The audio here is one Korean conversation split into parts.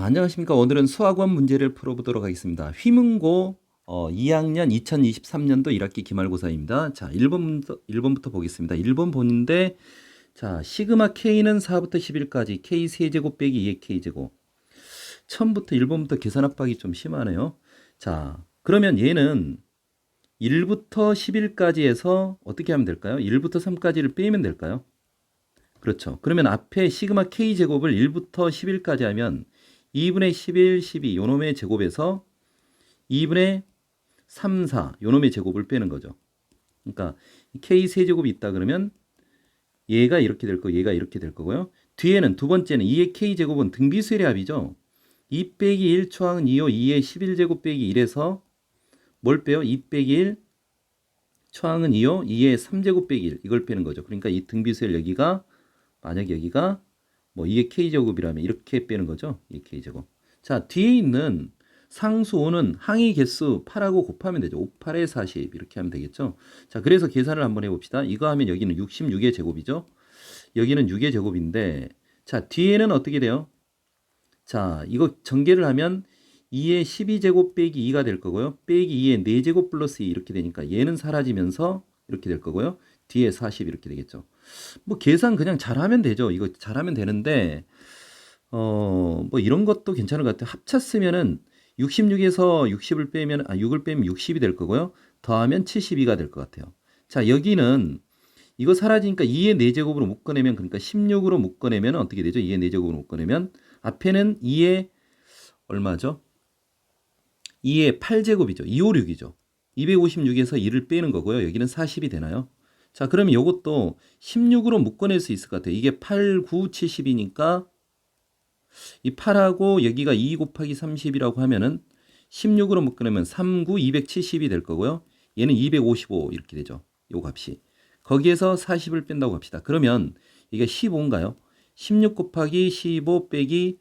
안녕하십니까. 오늘은 수학원 문제를 풀어보도록 하겠습니다. 휘문고 2학년 2023년도 1학기 기말고사입니다. 자, 1번부터 보겠습니다. 1번 보는데, 자, 시그마 K는 4부터 11까지 K 세제곱 빼기 2의 K제곱. 처음부터 1번부터 계산 압박이 좀 심하네요. 자, 그러면 얘는 1부터 11까지 해서 어떻게 하면 될까요? 1부터 3까지를 빼면 될까요? 그렇죠. 그러면 앞에 시그마 K제곱을 1부터 11까지 하면 2분의 11, 12 요놈의 제곱에서 2분의 3, 4 요놈의 제곱을 빼는 거죠. 그러니까 K 세제곱이 있다 그러면 얘가 이렇게 될 거고 얘가 이렇게 될 거고요. 뒤에는 두 번째는 2의 K제곱은 등비수열의 합이죠. 2 빼기 1 초항은 2요. 2의 11제곱 빼기 1에서 뭘 빼요? 2 빼기 1 초항은 2요. 2의 3제곱 빼기 1 이걸 빼는 거죠. 그러니까 이 등비수열 여기가 만약 여기가 뭐 2의 K제곱이라면 이렇게 빼는 거죠. 2의 K제곱. 자, 뒤에 있는 상수 5는 항의 개수 8하고 곱하면 되죠. 5, 8에 40 이렇게 하면 되겠죠. 자, 그래서 계산을 한번 해봅시다. 이거 하면 여기는 66의 제곱이죠. 여기는 6의 제곱인데, 자, 뒤에는 어떻게 돼요? 자, 이거 전개를 하면 2의 12제곱 빼기 2가 될 거고요. 빼기 2의 4제곱 플러스 2 이렇게 되니까 얘는 사라지면서 이렇게 될 거고요. 뒤에 40 이렇게 되겠죠. 뭐 계산 그냥 잘하면 되죠. 이거 잘하면 되는데 뭐 이런 것도 괜찮을 것 같아요. 합쳤으면은 66에서 60을 빼면 6을 빼면 60이 될 거고요. 더하면 72가 될 것 같아요. 자, 여기는 이거 사라지니까 2의 4제곱으로 묶어내면 그러니까 16으로 묶어내면 어떻게 되죠? 2의 4제곱으로 묶어내면 앞에는 2의 얼마죠? 2의 8제곱이죠. 256이죠. 256에서 2를 빼는 거고요. 여기는 40이 되나요? 자, 그러면 이것도 16으로 묶어낼 수 있을 것 같아요. 이게 8, 9, 70이니까 이 8하고 여기가 2 곱하기 30이라고 하면은 16으로 묶어내면 3, 9, 270이 될 거고요. 얘는 255 이렇게 되죠. 요 값이. 거기에서 40을 뺀다고 합시다. 그러면 이게 15인가요? 16 곱하기 15 빼기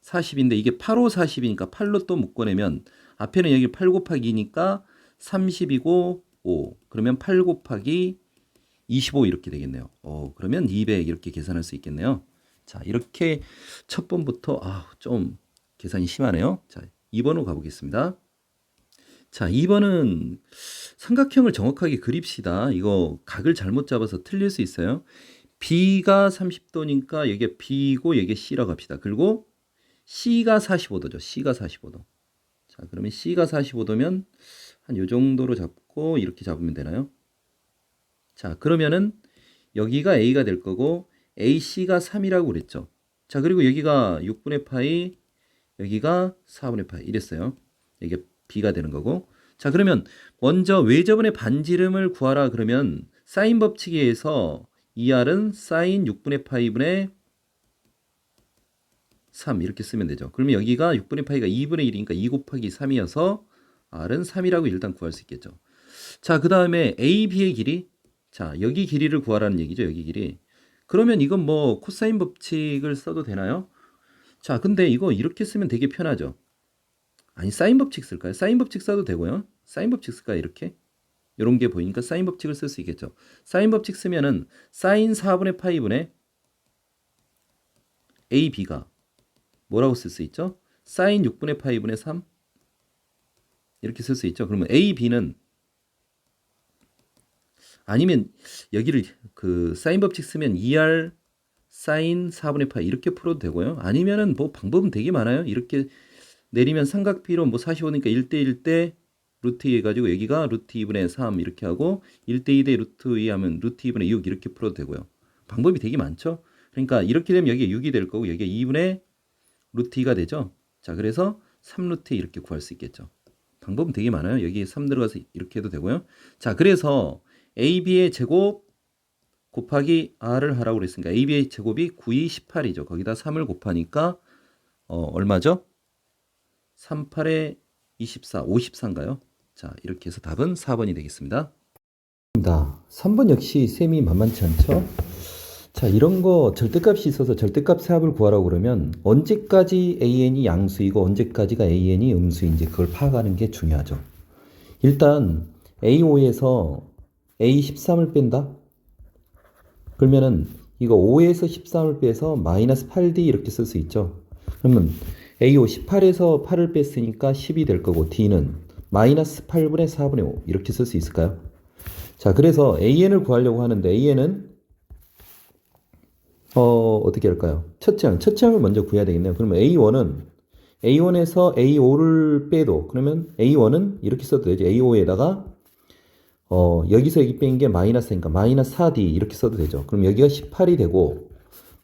40인데 이게 8, 5, 40이니까 8로 또 묶어내면 앞에는 여기 8 곱하기 2니까 30이고 5. 그러면 8 곱하기 25 이렇게 되겠네요. 그러면 200 이렇게 계산할 수 있겠네요. 자, 이렇게 첫 번부터 좀 계산이 심하네요. 자, 2번으로 가보겠습니다. 자, 2번은 삼각형을 정확하게 그립시다. 이거 각을 잘못 잡아서 틀릴 수 있어요. B가 30도니까 여기가 B고 여기가 C라고 합시다. 그리고 C가 45도죠. C가 45도. 자, 그러면 C가 45도면 한 요 정도로 잡고 이렇게 잡으면 되나요? 자, 그러면은 여기가 A가 될 거고 AC가 3이라고 그랬죠. 자, 그리고 여기가 6분의 파이, 여기가 4분의 파이 이랬어요. 이게 B가 되는 거고. 자, 그러면 먼저 외접원의 반지름을 구하라 그러면 사인 법칙에 의해서 2R은 사인 6분의 파이분의 3 이렇게 쓰면 되죠. 그러면 여기가 6분의 파이가 2분의 1이니까 2 곱하기 3이어서 R은 3이라고 일단 구할 수 있겠죠. 자, 그 다음에 A, B의 길이. 자, 여기 길이를 구하라는 얘기죠. 여기 길이. 그러면 이건 뭐 코사인 법칙을 써도 되나요? 자, 근데 이거 이렇게 쓰면 되게 편하죠. 아니, 사인 법칙 쓸까요? 사인 법칙 써도 되고요. 사인 법칙 쓸까요? 이렇게. 이런 게 보이니까 사인 법칙을 쓸 수 있겠죠. 사인 법칙 쓰면은 사인 4분의 파이분의 AB가 뭐라고 쓸 수 있죠? 사인 6분의 파이분의 3 이렇게 쓸 수 있죠. 그러면 AB는 아니면 여기를 그 사인 법칙 쓰면 2R 사인 4분의 파이 이렇게 풀어도 되고요. 아니면은 뭐 방법은 되게 많아요. 이렇게 내리면 삼각비로 뭐 45니까 1대1 대 루트 2 해가지고 여기가 루트 2분의 3 이렇게 하고 1대2 대 루트 2 하면 루트 2분의 6 이렇게 풀어도 되고요. 방법이 되게 많죠. 그러니까 이렇게 되면 여기가 6이 될 거고 여기가 2분의 루트 2가 되죠. 자, 그래서 3루트 2 이렇게 구할 수 있겠죠. 방법은 되게 많아요. 여기 3 들어가서 이렇게 해도 되고요. 자, 그래서 AB의 제곱 곱하기 R을 하라고 그랬으니까 AB의 제곱이 9, 2, 18이죠. 거기다 3을 곱하니까 얼마죠? 3, 8에 24, 54인가요? 자, 이렇게 해서 답은 4번이 되겠습니다. 3번 역시 셈이 만만치 않죠? 자, 이런 거 절대값이 있어서 절대값의 합을 구하라고 그러면 언제까지 AN이 양수이고 언제까지가 AN이 음수인지 그걸 파악하는 게 중요하죠. 일단 A5에서 A13을 뺀다? 그러면은 이거 5에서 13을 빼서 마이너스 8D 이렇게 쓸 수 있죠. 그러면 AO 18에서 8을 뺐으니까 10이 될 거고 D는 마이너스 8분의 4분의 5 이렇게 쓸 수 있을까요? 자, 그래서 AN을 구하려고 하는데 AN은 어떻게 할까요? 첫째 항을 먼저 구해야 되겠네요. 그러면 A1에서 A5를 빼도 그러면 A1은 이렇게 써도 되죠. A5에다가 여기서 여기 뺀 게 마이너스니까 마이너스 4D 이렇게 써도 되죠. 그럼 여기가 18이 되고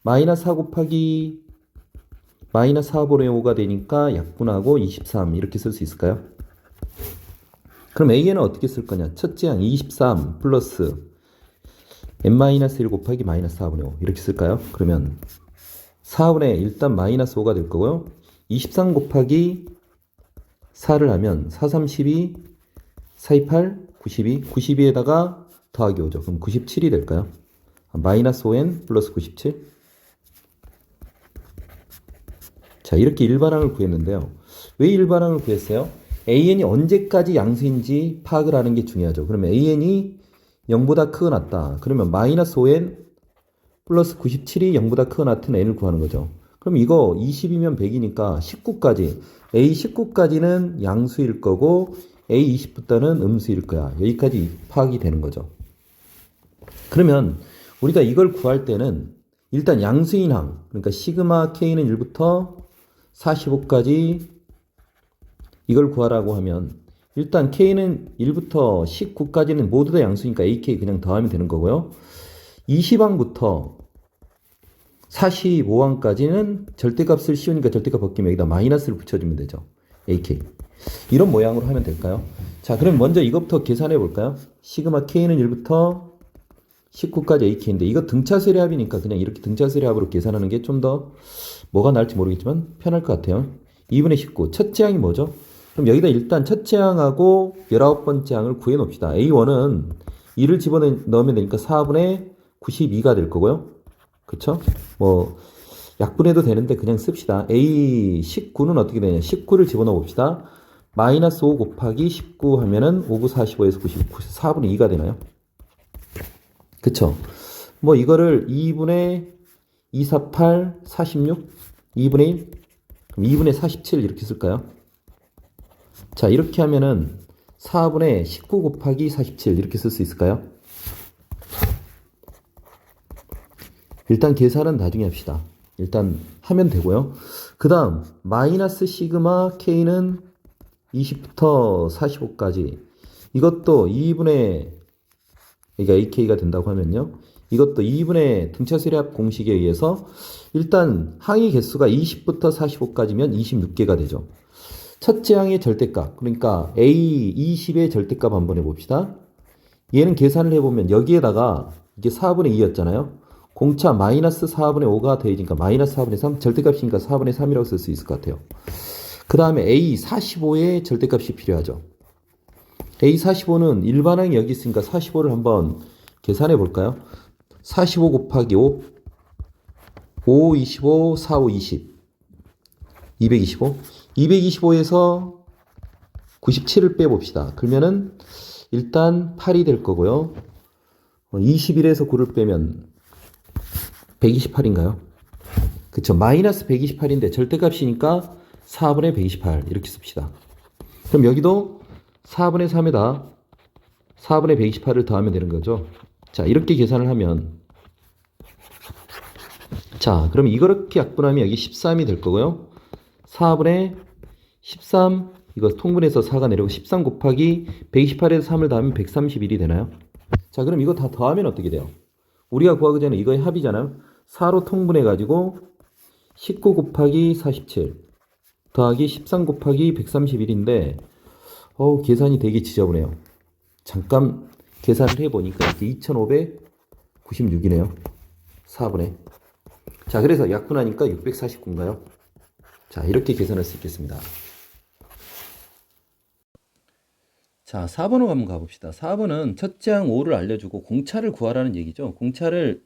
마이너스 4 곱하기 마이너스 4분의 5가 되니까 약분하고 23 이렇게 쓸 수 있을까요? 그럼 A는 어떻게 쓸 거냐? 첫째 항 23 플러스 n-1 곱하기 마이너스 4분의 5 이렇게 쓸까요? 그러면 4분의 일단 마이너스 5가 될 거고요. 23 곱하기 4를 하면 4, 3, 12, 4, 2, 8, 92, 92에다가 더하기 5죠. 그럼 97이 될까요? 마이너스 5n 플러스 97. 자, 이렇게 일반항을 구했는데요. 왜 일반항을 구했어요? AN이 언제까지 양수인지 파악을 하는 게 중요하죠. 그러면 AN이 0보다 크거 같다. 그러면 마이너스 5n 플러스 97이 0보다 크거 같은 n을 구하는 거죠. 그럼 이거 20이면 100이니까 19까지 A 19까지는 양수일 거고 A 20부터는 음수일 거야. 여기까지 파악이 되는 거죠. 그러면 우리가 이걸 구할 때는 일단 양수인 항 그러니까 시그마 K는 1부터 45까지 이걸 구하라고 하면 일단 K는 1부터 19까지는 모두 다 양수니까 AK 그냥 더하면 되는 거고요. 20항부터 45항까지는 절대값을 씌우니까 절대값 벗기면 여기다 마이너스를 붙여주면 되죠. AK. 이런 모양으로 하면 될까요? 자, 그럼 먼저 이것부터 계산해 볼까요? 시그마 K는 1부터 19까지 AK인데 이거 등차수열의 합이니까 그냥 이렇게 등차수열의 합으로 계산하는 게 좀 더 뭐가 나을지 모르겠지만 편할 것 같아요. 2분의 19. 첫째 항이 뭐죠? 그럼 여기다 일단 첫째 항하고 19번째 항을 구해 놓읍시다. A1은 2를 집어넣으면 되니까 4분의 92가 될 거고요. 그쵸? 뭐 약분해도 되는데 그냥 씁시다. A19는 어떻게 되냐? 19를 집어넣어 봅시다. 마이너스 5 곱하기 19 하면은 5, 9, 45에서 99, 4분의 2가 되나요? 그쵸? 뭐 이거를 2분의 248, 46, 2분의 1, 그럼 2분의 47 이렇게 쓸까요? 자, 이렇게 하면은 4분의 19 곱하기 47 이렇게 쓸 수 있을까요? 일단 계산은 나중에 합시다. 일단 하면 되고요. 그 다음 마이너스 시그마 K는 20부터 45까지 이것도 2분의 그러니까 AK가 된다고 하면요. 이것도 2분의 등차수열합 공식에 의해서 일단 항의 개수가 20부터 45까지면 26개가 되죠. 첫째 항의 절대값 그러니까 A20의 절대값 한번 해봅시다. 얘는 계산을 해보면 여기에다가 이게 4분의 2였잖아요. 공차 마이너스 4분의 5가 더해지니까 마이너스 4분의 3 절대값이니까 4분의 3이라고 쓸 수 있을 것 같아요. 그 다음에 A45의 절대값이 필요하죠. A45는 일반항이 여기 있으니까 45를 한번 계산해 볼까요? 45 곱하기 5 5, 25, 4, 5, 20 225 225에서 97을 빼봅시다. 그러면은 일단 8이 될 거고요. 21에서 9를 빼면 128인가요? 그쵸. 마이너스 128인데 절대값이니까 4분의 128 이렇게 씁시다. 그럼 여기도 4분의 3에다 4분의 128을 더하면 되는 거죠. 자, 이렇게 계산을 하면 자, 그럼 이렇게 약분하면 여기 13이 될 거고요. 4분의 13 이거 통분해서 4가 내려오고 13 곱하기 128에서 3을 더하면 131이 되나요? 자, 그럼 이거 다 더하면 어떻게 돼요? 우리가 구하기 전에 이거의 합이잖아요. 4로 통분해가지고 19 곱하기 47 더하기 13 곱하기 131인데 계산이 되게 지저분해요. 잠깐 계산을 해보니까 이게 2596이네요. 4분의. 자, 그래서 약분하니까 649인가요? 자, 이렇게 계산할 수 있겠습니다. 자, 4번으로 한번 가봅시다. 4번은 첫째 항 5를 알려주고 공차를 구하라는 얘기죠. 공차를,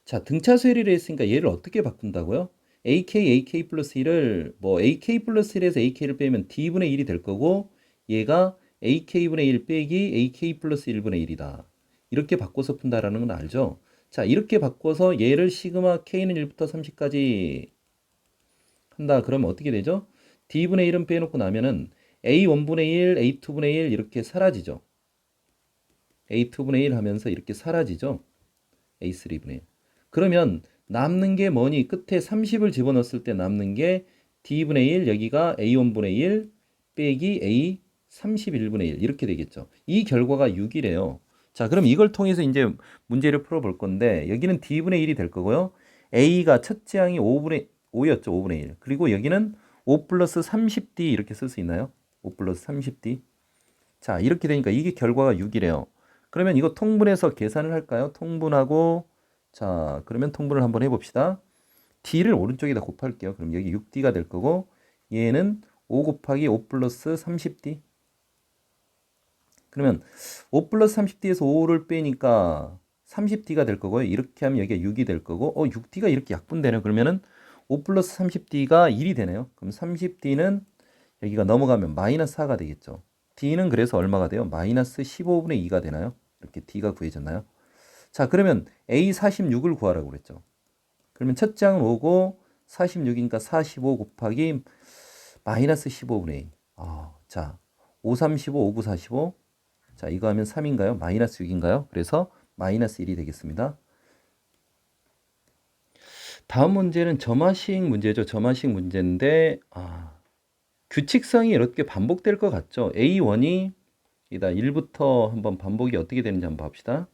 자, 등차수열이라 했으니까 얘를 어떻게 바꾼다고요? AK 플러스 1을, 뭐, AK 플러스 1에서 AK를 빼면 D분의 1이 될 거고, 얘가 AK분의 1 빼기 AK 플러스 1분의 1이다. 이렇게 바꿔서 푼다라는 건 알죠? 자, 이렇게 바꿔서 얘를 시그마 K는 1부터 30까지 한다. 그러면 어떻게 되죠? d분의 1은 빼놓고 나면은 a1분의 1, a2분의 1 이렇게 사라지죠. a2분의 1 하면서 이렇게 사라지죠. a3분의 1. 그러면 남는 게 뭐니? 끝에 30을 집어넣었을 때 남는 게 d분의 1, 여기가 a1분의 1 빼기 a 31분의 1 이렇게 되겠죠. 이 결과가 6이래요. 자, 그럼 이걸 통해서 이제 문제를 풀어볼 건데 여기는 d분의 1이 될 거고요. a가 첫째 항이 5였죠. 5분의 1. 그리고 여기는 5 플러스 30d 이렇게 쓸 수 있나요? 5 플러스 30d. 자, 이렇게 되니까 이게 결과가 6이래요. 그러면 이거 통분해서 계산을 할까요? 통분하고 자, 그러면 통분을 한번 해봅시다. d를 오른쪽에다 곱할게요. 그럼 여기 6d가 될 거고 얘는 5 곱하기 5 플러스 30d. 그러면 5 플러스 30d에서 5를 빼니까 30d가 될 거고요. 이렇게 하면 여기가 6이 될 거고 6d가 이렇게 약분되네요. 그러면은 5 플러스 30d가 1이 되네요. 그럼 30d는 여기가 넘어가면 마이너스 4가 되겠죠. d는 그래서 얼마가 돼요? 마이너스 15분의 2가 되나요? 이렇게 d가 구해졌나요? 자, 그러면 a 46을 구하라고 그랬죠. 그러면 첫 장은 5고 46이니까 45 곱하기 마이너스 15분의 2. 자, 5, 35, 5, 9, 45. 자, 이거 하면 3인가요? 마이너스 6인가요? 그래서 마이너스 1이 되겠습니다. 다음 문제는 점화식 문제죠. 점화식 문제인데 규칙성이 이렇게 반복될 것 같죠. A1이 1부터 한번 반복이 어떻게 되는지 한번 봅시다.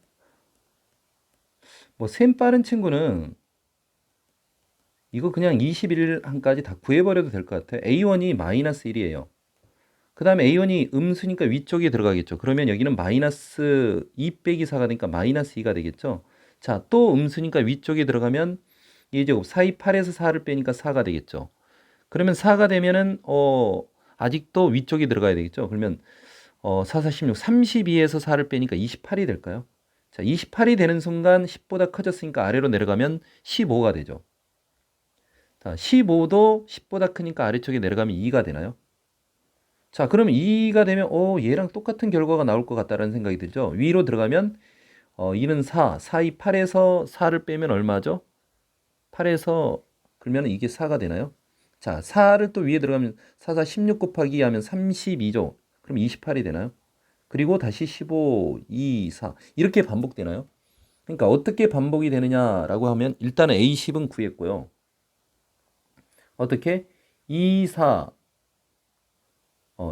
뭐 셈 빠른 친구는 이거 그냥 21항까지 다 구해버려도 될 것 같아요. A1이 마이너스 1이에요. 그 다음에 A1이 음수니까 위쪽에 들어가겠죠. 그러면 여기는 마이너스 2 빼기 4가 되니까 마이너스 2가 되겠죠. 자, 또 음수니까 위쪽에 들어가면 2제곱 4, 2, 8에서 4를 빼니까 4가 되겠죠. 그러면 4가 되면은 아직도 위쪽에 들어가야 되겠죠. 그러면 4, 4, 16, 32에서 4를 빼니까 28이 될까요? 자, 28이 되는 순간 10보다 커졌으니까 아래로 내려가면 15가 되죠. 자, 15도 10보다 크니까 아래쪽에 내려가면 2가 되나요? 자, 그러면 2가 되면 얘랑 똑같은 결과가 나올 것 같다라는 생각이 들죠. 위로 들어가면 2는 4, 4, 2, 8에서 4를 빼면 얼마죠? 8에서 그러면 이게 4가 되나요? 자, 4를 또 위에 들어가면 4, 4, 16 곱하기 2 하면 32죠. 그럼 28이 되나요? 그리고 다시 15, 2, 4 이렇게 반복되나요? 그러니까 어떻게 반복이 되느냐라고 하면 일단은 A10은 구했고요. 어떻게? 2, 4,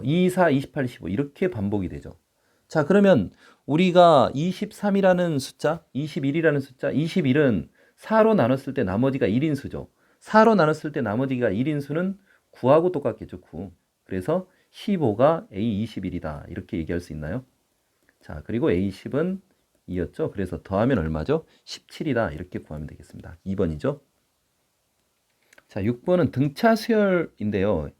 2, 4, 28, 15 이렇게 반복이 되죠. 자, 그러면 우리가 23이라는 숫자, 21이라는 숫자, 21은 4로 나눴을 때 나머지가 1인 수죠. 4로 나눴을 때 나머지가 1인 수는 9하고 똑같겠죠, 9. 그래서 15가 A21이다. 이렇게 얘기할 수 있나요? 자, 그리고 A10은 2였죠. 그래서 더하면 얼마죠? 17이다. 이렇게 구하면 되겠습니다. 2번이죠. 자, 6번은 등차 수열인데요.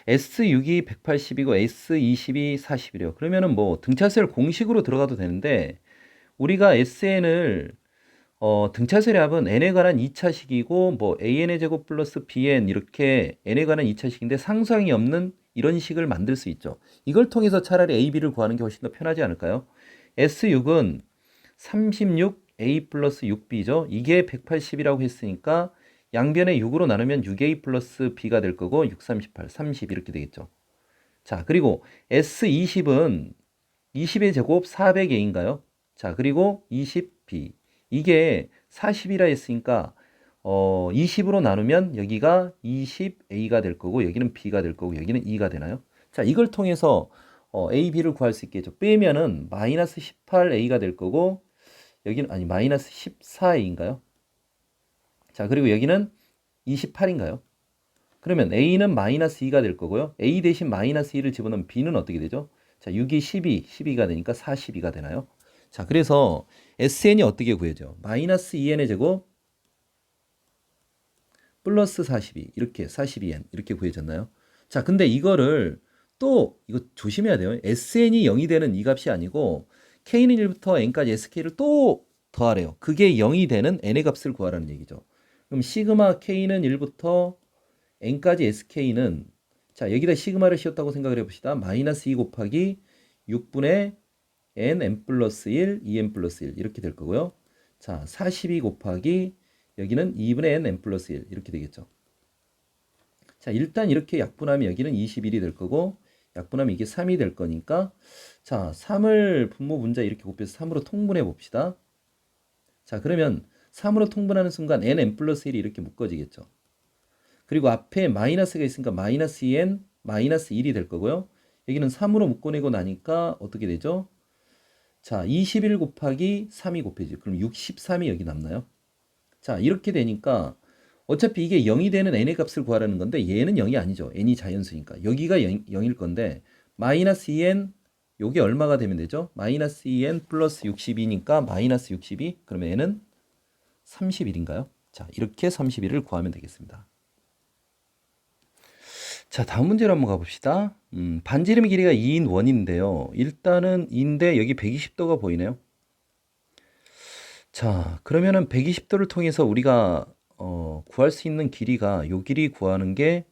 S6이 180이고 S20이 40이래요. 그러면은 뭐 등차 수열 공식으로 들어가도 되는데 우리가 SN을 등차 수열의 합은 n에 관한 2차식이고 뭐 an의 제곱 플러스 bn 이렇게 n에 관한 2차식인데 상수항이 없는 이런 식을 만들 수 있죠. 이걸 통해서 차라리 a, b를 구하는 게 훨씬 더 편하지 않을까요? S6은 36a 플러스 6b죠. 이게 180이라고 했으니까 양변에 6으로 나누면 6a 플러스 b가 될 거고 6, 38, 30 이렇게 되겠죠. 자, 그리고 S20은 20의 제곱 400a인가요? 자, 그리고 20b. 이게 40이라 했으니까 20으로 나누면 여기가 20a가 될 거고 여기는 b가 될 거고 여기는 2가 되나요? 자, 이걸 통해서 a, b를 구할 수 있겠죠. 빼면은 마이너스 18a가 될 거고 여기는 아니 마이너스 14a인가요? 자, 그리고 여기는 28인가요? 그러면 a는 마이너스 2가 될 거고요. a 대신 마이너스 2를 집어넣으면 b는 어떻게 되죠? 자, 6이 12, 12가 되니까 42가 되나요? 자, 그래서 SN이 어떻게 구해져? 마이너스 2n의 제곱 플러스 42 이렇게 42n 이렇게 구해졌나요? 자, 근데 이거를 또 이거 조심해야 돼요. SN이 0이 되는 이 값이 아니고 K는 1부터 N까지 SK를 또 더하래요. 그게 0이 되는 N의 값을 구하라는 얘기죠. 그럼 시그마 K는 1부터 N까지 SK는 자, 여기다 시그마를 씌웠다고 생각을 해봅시다. 마이너스 2 곱하기 6분의 N 플러스 1, 2N 플러스 1 이렇게 될 거고요. 자, 42 곱하기 여기는 2분의 N 플러스 1 이렇게 되겠죠. 자, 일단 이렇게 약분하면 여기는 21이 될 거고 약분하면 이게 3이 될 거니까 자, 3을 분모 분자 이렇게 곱해서 3으로 통분해 봅시다. 자, 그러면 3으로 통분하는 순간 n 플러스 1이 이렇게 묶어지겠죠. 그리고 앞에 마이너스가 있으니까 마이너스 2n 마이너스 1이 될 거고요. 여기는 3으로 묶어내고 나니까 어떻게 되죠? 자, 21 곱하기 3이 곱해지죠. 그럼 63이 여기 남나요? 자, 이렇게 되니까 어차피 이게 0이 되는 n의 값을 구하라는 건데 얘는 0이 아니죠. n이 자연수니까. 여기가 0, 일 건데 마이너스 2n 요게 얼마가 되면 되죠? 마이너스 2n 플러스 62니까 마이너스 62 그러면 n은 31인가요? 자, 이렇게 31을 구하면 되겠습니다. 자, 다음 문제로 한번 가봅시다. 반지름의 길이가 2인 원인데요. 일단은 2인데 여기 120도가 보이네요. 자, 그러면은 120도를 통해서 우리가 구할 수 있는 길이가 요 길이 구하는 게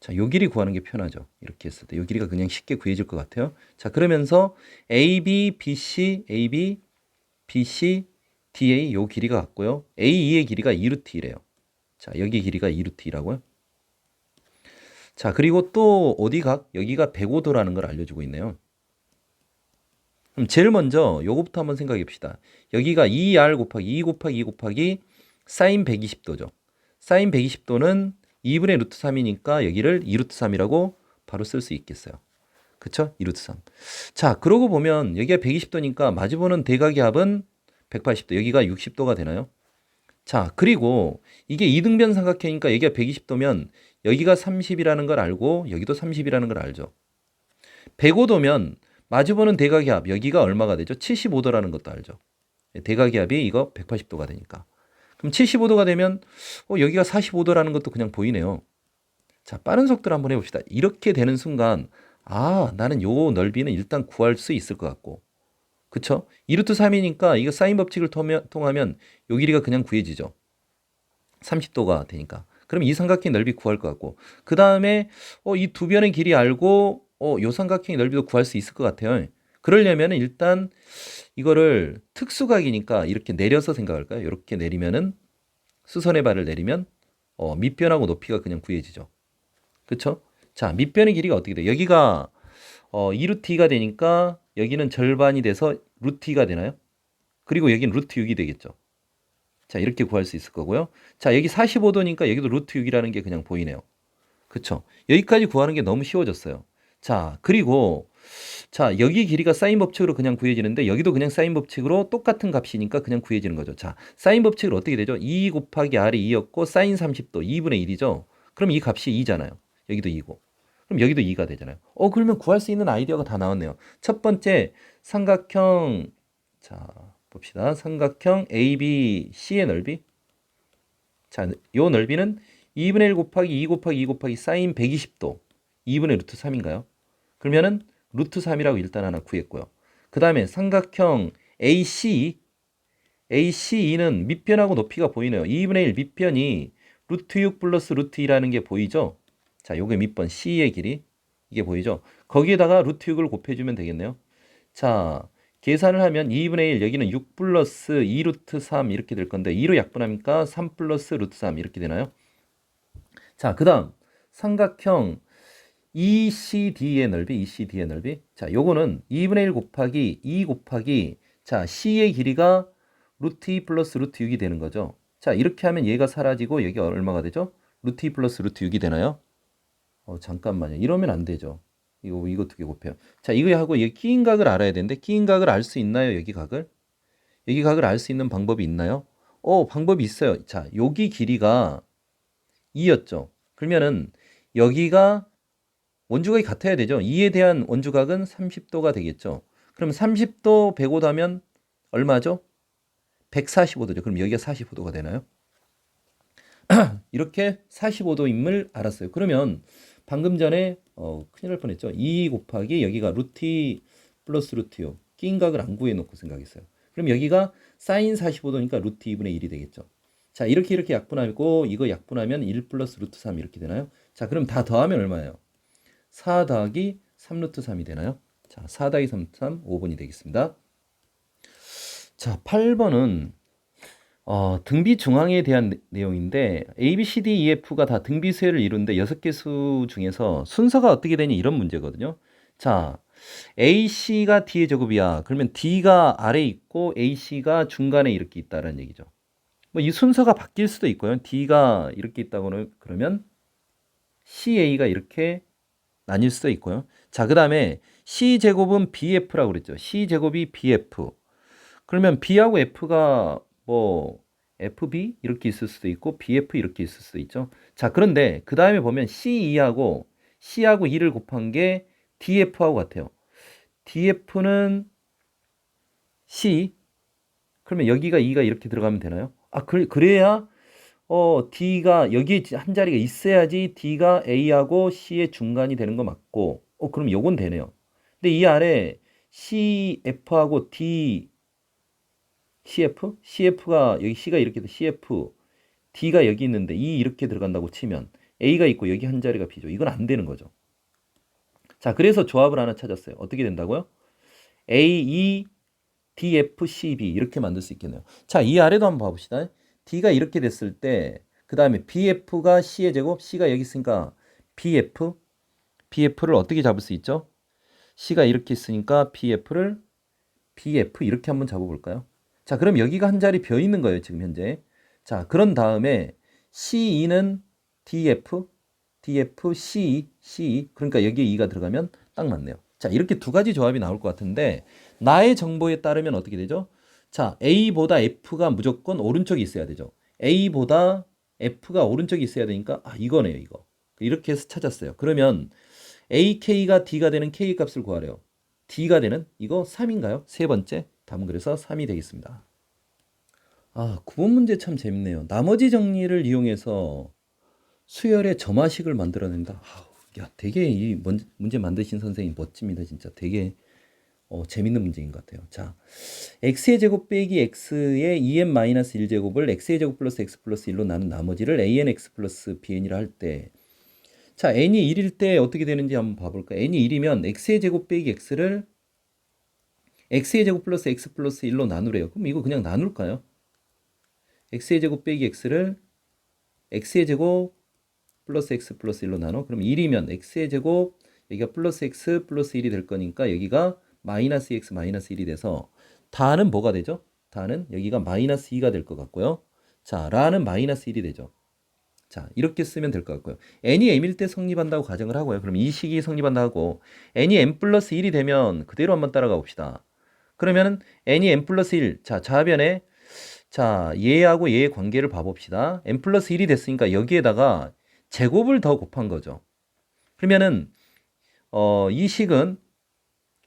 자, 요 길이 구하는 게 편하죠. 이렇게 했을 때 요 길이가 그냥 쉽게 구해질 것 같아요. 자, 그러면서 AB, BC, AB, BC, DA 요 길이가 같고요. A2의 길이가 2루트 1이에요. 자, 여기 길이가 2루트 2라고요. 자, 그리고 또 어디 각? 여기가 105도라는 걸 알려주고 있네요. 그럼 제일 먼저 요거부터 한번 생각해 봅시다. 여기가 2R 곱하기 2 곱하기 2 곱하기 사인 120도죠. 사인 120도는 2분의 루트 3이니까 여기를 2루트 3이라고 바로 쓸 수 있겠어요. 그쵸? 2루트 3. 자, 그러고 보면 여기가 120도니까 마주보는 대각의 합은 180도. 여기가 60도가 되나요? 자, 그리고 이게 이등변 삼각형이니까 여기가 120도면 여기가 30이라는 걸 알고 여기도 30이라는 걸 알죠. 105도면 마주보는 대각의 합 여기가 얼마가 되죠? 75도라는 것도 알죠. 대각의 합이 이거 180도가 되니까. 그럼 75도가 되면 여기가 45도라는 것도 그냥 보이네요. 자, 빠른 속도로 한번 해봅시다. 이렇게 되는 순간 나는 요 넓이는 일단 구할 수 있을 것 같고 그쵸? 2루트 3이니까 이거 사인 법칙을 통하면 요 길이가 그냥 구해지죠. 30도가 되니까. 그럼 이 삼각형 넓이 구할 것 같고 그 다음에 이 두 변의 길이 알고 요 삼각형의 넓이도 구할 수 있을 것 같아요. 그러려면 일단 이거를 특수각이니까 이렇게 내려서 생각할까요? 이렇게 내리면은 수선의 발을 내리면 밑변하고 높이가 그냥 구해지죠. 그쵸? 자, 밑변의 길이가 어떻게 돼요? 여기가 2루트 2가 되니까 여기는 절반이 돼서 루트 2가 되나요? 그리고 여기는 루트 6이 되겠죠. 자, 이렇게 구할 수 있을 거고요. 자, 여기 45도니까 여기도 루트 6이라는 게 그냥 보이네요. 그쵸? 여기까지 구하는 게 너무 쉬워졌어요. 자, 그리고 자, 여기 길이가 사인 법칙으로 그냥 구해지는데 여기도 그냥 사인 법칙으로 똑같은 값이니까 그냥 구해지는 거죠. 자, 사인 법칙으로 어떻게 되죠? 2 곱하기 R이 2였고 사인 30도 2분의 1이죠. 그럼 이 값이 2잖아요. 여기도 2고. 그럼 여기도 2가 되잖아요. 그러면 구할 수 있는 아이디어가 다 나왔네요. 첫 번째 삼각형 자, 봅시다. 삼각형 ABC의 넓이. 자, 요 넓이는 2분의 1 곱하기 2 곱하기 2 곱하기 사인 120도 2분의 루트 3인가요? 그러면은 루트 3이라고 일단 하나 구했고요. 그 다음에 삼각형 ACE는 밑변하고 높이가 보이네요. 2분의 1 밑변이 루트 6 플러스 루트 2라는 게 보이죠? 자, 요게 밑변 C의 길이 이게 보이죠? 거기에다가 루트 6을 곱해주면 되겠네요. 자, 계산을 하면 2분의 1 여기는 6 플러스 2 루트 3 이렇게 될 건데 2로 약분하니까 3 플러스 루트 3 이렇게 되나요? 자, 그 다음 삼각형 ECD의 넓이. 자, 요거는 2분의 1 곱하기 2 곱하기 자, C의 길이가 루트 2 플러스 루트 6이 되는 거죠. 자, 이렇게 하면 얘가 사라지고 여기가 얼마가 되죠? 루트 2 플러스 루트 6이 되나요? 잠깐만요. 이러면 안 되죠. 이거 두 개 곱해요. 자, 이거 하고 여기 끼인 각을 알아야 되는데 끼인 각을 알 수 있나요? 여기 각을? 여기 각을 알 수 있는 방법이 있나요? 방법이 있어요. 자, 여기 길이가 2였죠. 그러면은 여기가 원주각이 같아야 되죠. 2에 대한 원주각은 30도가 되겠죠. 그럼 30도 105도 하면 얼마죠? 145도죠. 그럼 여기가 45도가 되나요? 이렇게 45도임을 알았어요. 그러면 방금 전에 큰일 날 뻔했죠. 2 곱하기 여기가 루트 2 플러스 루트 6 끼인 각을 안 구해놓고 생각했어요. 그럼 여기가 사인 45도니까 루트 2분의 1이 되겠죠. 자, 이렇게 약분하고 이거 약분하면 1 플러스 루트 3 이렇게 되나요? 자, 그럼 다 더하면 얼마예요? 4 더하기 3 루트 3이 되나요? 자, 4 더하기 3 루트 3 5번이 되겠습니다. 자, 8번은 등비 중앙에 대한 내용인데 A, B, C, D, E, F가 다 등비 수열을 이루는데 6개 수 중에서 순서가 어떻게 되니 이런 문제거든요. 자, A, C가 D의 제곱이야. 그러면 D가 아래에 있고 A, C가 중간에 이렇게 있다는 얘기죠. 뭐 이 순서가 바뀔 수도 있고요. D가 이렇게 있다고는 그러면 CA가 이렇게 나뉠 수도 있고요. 자, 그다음에 C 제곱은 BF라고 그랬죠. C 제곱이 BF. 그러면 B하고 F가 뭐 FB 이렇게 있을 수도 있고 BF 이렇게 있을 수도 있죠. 자, 그런데 그 다음에 보면 C2하고 C하고 2를 곱한 게 DF하고 같아요. DF는 C. 그러면 여기가 2가 이렇게 들어가면 되나요? 그래야 D가 여기 한 자리가 있어야지 D가 A하고 C의 중간이 되는 거 맞고 그럼 요건 되네요. 근데 이 아래 CF하고 D CF? CF가 여기 C가 이렇게 돼. CF D가 여기 있는데 E 이렇게 들어간다고 치면 A가 있고 여기 한 자리가 B죠. 이건 안 되는 거죠. 자, 그래서 조합을 하나 찾았어요. 어떻게 된다고요? A, E, D, F, C, B 이렇게 만들 수 있겠네요. 자, 이 아래도 한번 봐봅시다. D가 이렇게 됐을 때 그 다음에 BF가 C의 제곱, C가 여기 있으니까 BF, BF를 어떻게 잡을 수 있죠? C가 이렇게 있으니까 BF 이렇게 한번 잡아볼까요? 자, 그럼 여기가 한 자리 비어 있는 거예요, 지금 현재. 자, 그런 다음에 C2는 DF, C2. 그러니까 여기에 2가 들어가면 딱 맞네요. 자, 이렇게 두 가지 조합이 나올 것 같은데 나의 정보에 따르면 어떻게 되죠? 자, A보다 F가 무조건 오른쪽에 있어야 되죠. A보다 F가 오른쪽에 있어야 되니까 이거네요, 이거. 이렇게 해서 찾았어요. 그러면 AK가 D가 되는 K 값을 구하래요. D가 되는 이거 3인가요? 세 번째 답은 그래서 3이 되겠습니다. 구분 문제 참 재밌네요. 나머지 정리를 이용해서 수열의 점화식을 만들어낸다. 야, 되게 이 문제 만드신 선생님 멋집니다. 진짜 되게 재밌는 문제인 것 같아요. 자, x의 제곱 빼기 x의 2n-1제곱을 x의 제곱 플러스 x 플러스 1로 나눈 나머지를 anx 플러스 bn이라 할 때, 자, n이 1일 때 어떻게 되는지 한번 봐볼까요? n이 1이면 x의 제곱 빼기 x를 x의 제곱 플러스 x 플러스 1로 나누래요. 그럼 이거 그냥 나눌까요? x의 제곱 빼기 x를 x의 제곱 플러스 x 플러스 1로 나눠. 그럼 1이면 x의 제곱 여기가 플러스 x 플러스 1이 될 거니까 여기가 마이너스 x 마이너스 1이 돼서 다는 뭐가 되죠? 다는 여기가 마이너스 2가 될 것 같고요. 자, 라는 마이너스 1이 되죠. 자, 이렇게 쓰면 될 것 같고요. n이 m일 때 성립한다고 가정을 하고요. 그럼 이 식이 성립한다 하고 n이 m 플러스 1이 되면 그대로 한번 따라가 봅시다. 그러면은 n이 m 플러스 1. 자, 좌변에 자, 얘하고 얘의 관계를 봐봅시다. n 플러스 1이 됐으니까 여기에다가 제곱을 더 곱한 거죠. 그러면은 이 식은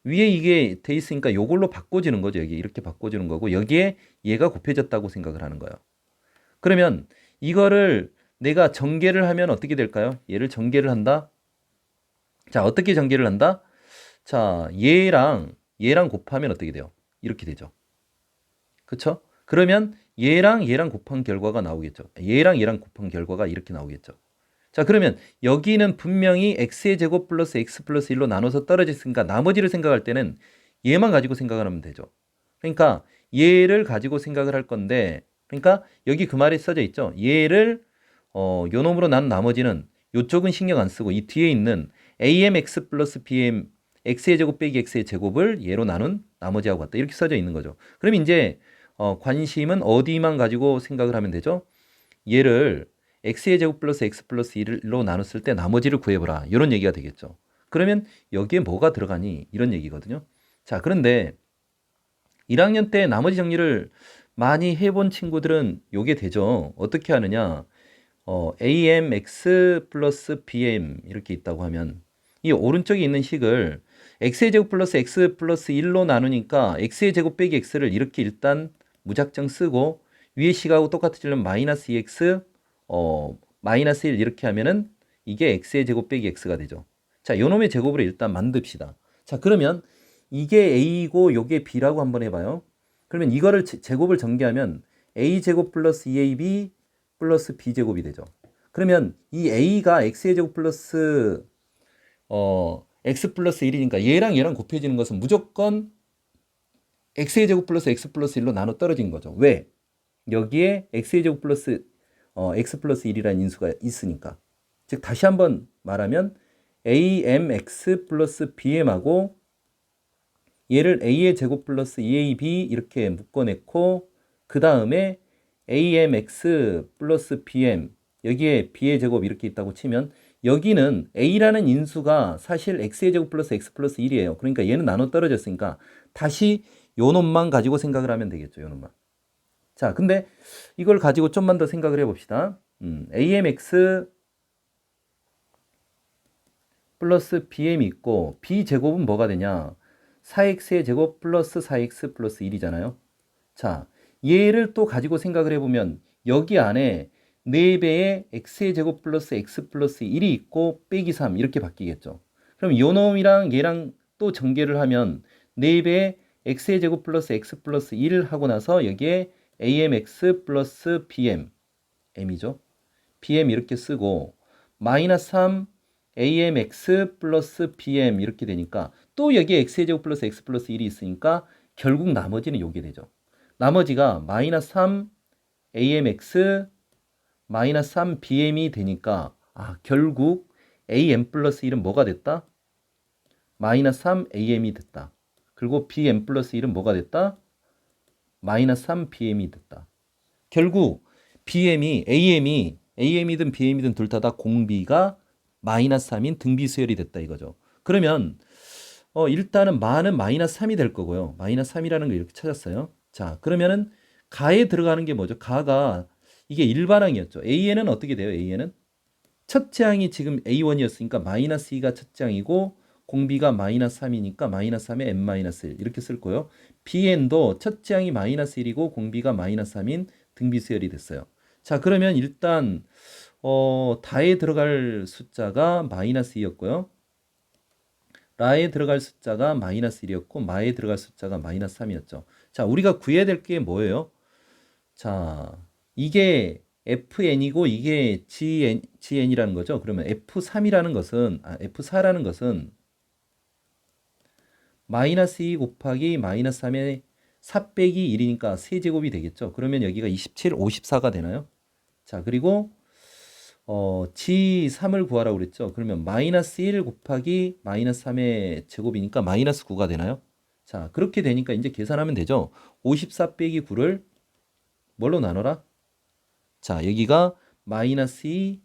위에 이게 돼 있으니까 요걸로 바꿔지는 거죠. 여기 이렇게 바꿔주는 거고 여기에 얘가 곱해졌다고 생각을 하는 거예요. 그러면 이거를 내가 전개를 하면 어떻게 될까요? 얘를 전개를 한다. 자, 어떻게 전개를 한다? 자, 얘랑 곱하면 어떻게 돼요? 이렇게 되죠. 그쵸? 그러면 얘랑 곱한 결과가 나오겠죠. 얘랑 곱한 결과가 이렇게 나오겠죠. 자, 그러면 여기는 분명히 x의 제곱 플러스 x 플러스 1로 나눠서 떨어졌으니까 나머지를 생각할 때는 얘만 가지고 생각을 하면 되죠. 그러니까 얘를 가지고 생각을 할 건데, 그러니까 여기 그 말이 써져 있죠. 얘를 요 놈으로 나눈 나머지는 요쪽은 신경 안 쓰고 이 뒤에 있는 amx 플러스 bm x의 제곱 빼기 x의 제곱을 얘로 나눈 나머지하고 같다. 이렇게 써져 있는 거죠. 그럼 이제 관심은 어디만 가지고 생각을 하면 되죠? 얘를 x의 제곱 플러스 x 플러스 1로 나눴을 때 나머지를 구해보라. 이런 얘기가 되겠죠. 그러면 여기에 뭐가 들어가니? 이런 얘기거든요. 자, 그런데 1학년 때 나머지 정리를 많이 해본 친구들은 요게 되죠. 어떻게 하느냐? amx 플러스 bm 이렇게 있다고 하면 이 오른쪽에 있는 식을 x의 제곱 플러스 x 플러스 1로 나누니까 x의 제곱 빼기 x를 이렇게 일단 무작정 쓰고 위에 식하고 똑같아지려면 마이너스 2x 마이너스 1 이렇게 하면은 이게 x의 제곱 빼기 x가 되죠. 자, 요놈의 제곱을 일단 만듭시다. 자, 그러면 이게 a이고 요게 b라고 한번 해봐요. 그러면 이거를 제곱을 전개하면 a 제곱 플러스 2ab 플러스 b 제곱이 되죠. 그러면 이 a가 x의 제곱 플러스 x 플러스 1이니까 얘랑 곱해지는 것은 무조건 x의 제곱 플러스 x 플러스 1로 나눠 떨어진 거죠. 왜? 여기에 x의 제곱 플러스 x 플러스 1이라는 인수가 있으니까. 즉 다시 한번 말하면 amx 플러스 bm하고 얘를 a의 제곱 플러스 2ab 이렇게 묶어냈고 그 다음에 amx 플러스 bm 여기에 b의 제곱 이렇게 있다고 치면 여기는 a라는 인수가 사실 x의 제곱 플러스 x 플러스 1이에요. 그러니까 얘는 나눠 떨어졌으니까 다시 요 놈만 가지고 생각을 하면 되겠죠. 요 놈만. 자, 근데 이걸 가지고 좀만 더 생각을 해봅시다. amx 플러스 bm이 있고 b제곱은 뭐가 되냐? 4x의 제곱 플러스 4x 플러스 1이잖아요. 자, 얘를 또 가지고 생각을 해보면 여기 안에 4배의 x의 제곱 플러스 x 플러스 1이 있고 빼기 3 이렇게 바뀌겠죠. 그럼 요 놈이랑 얘랑 또 전개를 하면 4배의 x의 제곱 플러스 x 플러스 1을 하고 나서 여기에 amx 플러스 bm m이죠. bm 이렇게 쓰고 마이너스 3 amx 플러스 bm 이렇게 되니까 또 여기에 x의 제곱 플러스 x 플러스 1이 있으니까 결국 나머지는 요게 되죠. 나머지가 마이너스 3 amx 마이너스 3 bm이 되니까 결국 am 플러스 1은 뭐가 됐다? 마이너스 3 am이 됐다. 그리고 bm 플러스 1은 뭐가 됐다? 마이너스 3 bm이 됐다. 결국 am이든 bm이든 둘 다 공비가 마이너스 3인 등비수열이 됐다 이거죠. 그러면 일단은 마는 마이너스 3이 될 거고요. 마이너스 3이라는 걸 이렇게 찾았어요. 자, 그러면은 가에 들어가는 게 뭐죠? 가가 이게 일반항이었죠. a는 어떻게 돼요? a는 첫째 항이 지금 a1이었으니까 마이너스 2가 첫째 항이고 공비가 마이너스 3이니까 마이너스 3에 n-1 이렇게 쓸 거예요. bn도 첫째 항이 마이너스 1이고 공비가 마이너스 3인 등비수열이 됐어요. 자, 그러면 일단 다에 들어갈 숫자가 마이너스 2였고요. 라에 들어갈 숫자가 마이너스 1이었고 마에 들어갈 숫자가 마이너스 3이었죠. 자, 우리가 구해야 될 게 뭐예요? 자, 이게 fn이고 이게 gn이라는 거죠. 그러면 f3이라는 것은 f4라는 것은 마이너스 2 곱하기 마이너스 3의 4 빼기 1이니까 세제곱이 되겠죠. 그러면 여기가 27, 54가 되나요? 자, 그리고 G3을 구하라고 그랬죠. 그러면 마이너스 1 곱하기 마이너스 3의 제곱이니까 마이너스 9가 되나요? 자, 그렇게 되니까 이제 계산하면 되죠. 54 빼기 9를 뭘로 나눠라? 자, 여기가 마이너스 2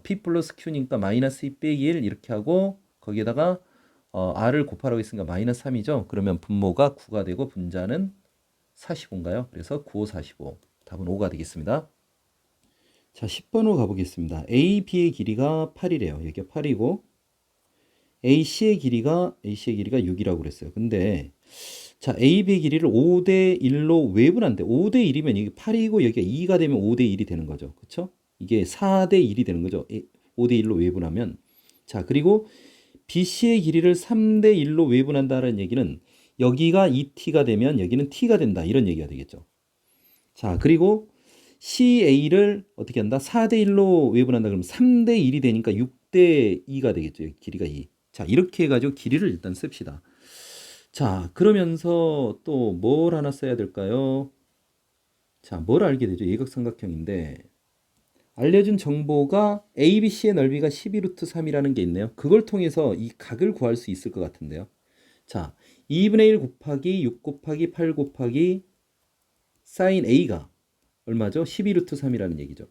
P 플러스 Q니까 마이너스 2 빼기 1 이렇게 하고 거기에다가 R을 곱하라고 했으니까 마이너스 3이죠. 그러면 분모가 9가 되고 분자는 45인가요? 그래서 9, 5, 45. 답은 5가 되겠습니다. 자, 10번으로 가보겠습니다. AB의 길이가 8이래요. 여기가 8이고 AC의 길이가 6이라고 그랬어요. 근데 자, AB의 길이를 5대 1로 외분한데 5대 1이면 이게 8이고 여기가 2가 되면 5대 1이 되는 거죠. 그렇죠? 이게 4대 1이 되는 거죠. 5대 1로 외분하면. 자, 그리고 BC의 길이를 3대 1로 외분한다는 얘기는 여기가 2t가 되면 여기는 t가 된다. 이런 얘기가 되겠죠. 자, 그리고 CA를 어떻게 한다? 4대 1로 외분한다. 그러면 3대 1이 되니까 6대 2가 되겠죠. 길이가 2. 자, 이렇게 해가지고 길이를 일단 씁시다. 자, 그러면서 또 뭘 하나 써야 될까요? 자, 뭘 알게 되죠? 예각삼각형인데 알려준 정보가 ABC의 넓이가 12루트 3이라는 게 있네요. 그걸 통해서 이 각을 구할 수 있을 것 같은데요. 자, 2분의 1 곱하기 6 곱하기 8 곱하기 사인 A가 얼마죠? 12루트 3이라는 얘기죠.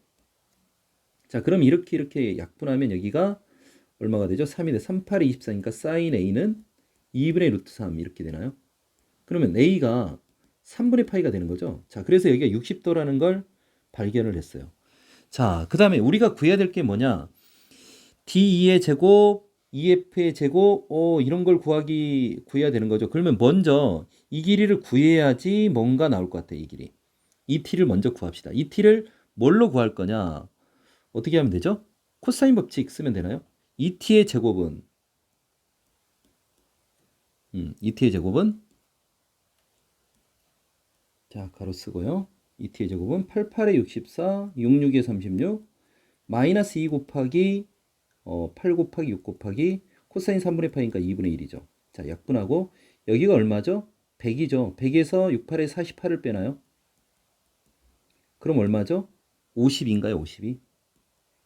자, 그럼 이렇게 약분하면 여기가 얼마가 되죠? 3이 돼. 3, 8이 24니까 사인 A는 2분의 루트 3 이렇게 되나요? 그러면 A가 3분의 파이가 되는 거죠. 자, 그래서 여기가 60도라는 걸 발견을 했어요. 자, 그 다음에 우리가 구해야 될 게 뭐냐? D2의 제곱, EF의 제곱, 이런 걸 구해야 되는 거죠. 그러면 먼저 이 길이를 구해야지 뭔가 나올 것 같아, 이 길이. 이 t를 먼저 구합시다. 이 t를 뭘로 구할 거냐? 어떻게 하면 되죠? 코사인 법칙 쓰면 되나요? 2t의 제곱은 2t의 제곱은 자, 가로 쓰고요. 2t의 제곱은 88에 64, 66에 36 마이너스 2 곱하기 8 곱하기 6 곱하기 코사인 3분의 파이니까 2분의 1이죠. 자, 약분하고 여기가 얼마죠? 100이죠. 100에서 68에 48을 빼나요? 그럼 얼마죠? 50인가요? 52?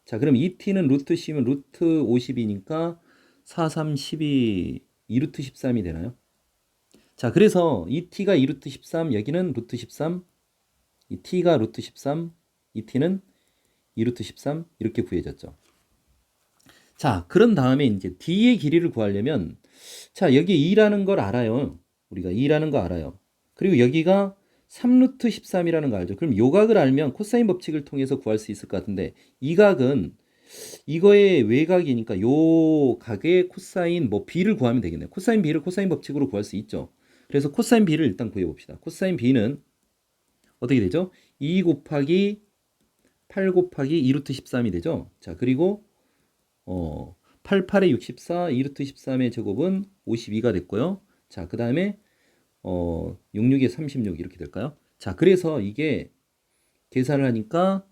자, 그럼 이 t는 루트 c면 루트 50이니까 4, 3, 12, 2루트 13이 되나요? 자, 그래서 이 t가 2루트 13, 여기는 루트 13, 이 t가 루트 13, 이 t는 2루트 13 이렇게 구해졌죠. 자, 그런 다음에 이제 d의 길이를 구하려면 자, 여기 2라는 걸 알아요. 우리가 2라는 거 알아요. 그리고 여기가 3루트 13이라는 거 알죠? 그럼 요 각을 알면 코사인 법칙을 통해서 구할 수 있을 것 같은데 이 각은 이거의 외곽이니까 요 각의 코사인 뭐 b를 구하면 되겠네요. 코사인 b를 코사인 법칙으로 구할 수 있죠. 그래서 코사인 b를 일단 구해 봅시다. 코사인 b는 어떻게 되죠? 2 곱하기 8 곱하기 2루트 13이 되죠. 자, 그리고 88에 64, 2루트 13의 제곱은 52가 됐고요. 자, 그 다음에 66에 36 이렇게 될까요? 자, 그래서 이게 계산을 하니까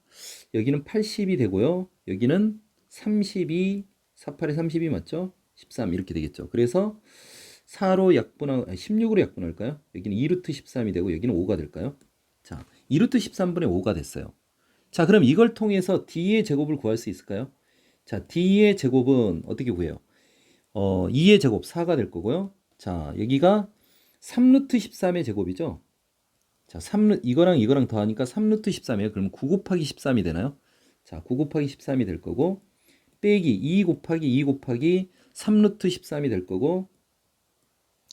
여기는 80이 되고요. 여기는 32, 48에 32 맞죠? 13 이렇게 되겠죠. 그래서 4로 약분하, 16으로 약분할까요? 여기는 2루트 13이 되고 여기는 5가 될까요? 자, 2루트 13분의 5가 됐어요. 자, 그럼 이걸 통해서 d의 제곱을 구할 수 있을까요? 자, d의 제곱은 어떻게 구해요? 2의 제곱 4가 될 거고요. 자, 여기가 3루트 13의 제곱이죠. 자, 이거랑 이거랑 더하니까 3루트 13이에요. 그럼 9 곱하기 13이 되나요? 자, 9 곱하기 13이 될 거고 빼기 2 곱하기 2 곱하기 3루트 13이 될 거고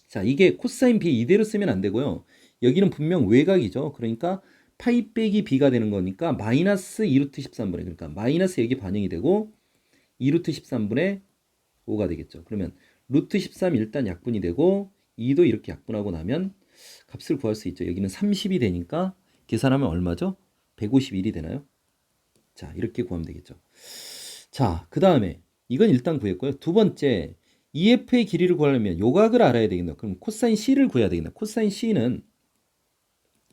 자, 이게 코사인 b 이대로 쓰면 안 되고요. 여기는 분명 외곽이죠. 그러니까 파이 빼기 b가 되는 거니까 마이너스 2루트 13분의 그러니까 마이너스 여기 반영이 되고 2루트 13분의 5가 되겠죠. 그러면 루트 13 일단 약분이 되고 2도 이렇게 약분하고 나면 값을 구할 수 있죠. 여기는 30이 되니까 계산하면 얼마죠? 151이 되나요? 자, 이렇게 구하면 되겠죠. 자, 그 다음에 이건 일단 구했고요. 두 번째, EF의 길이를 구하려면 요각을 알아야 되겠네요. 그럼 코사인 C를 구해야 되겠네요. 코사인 C는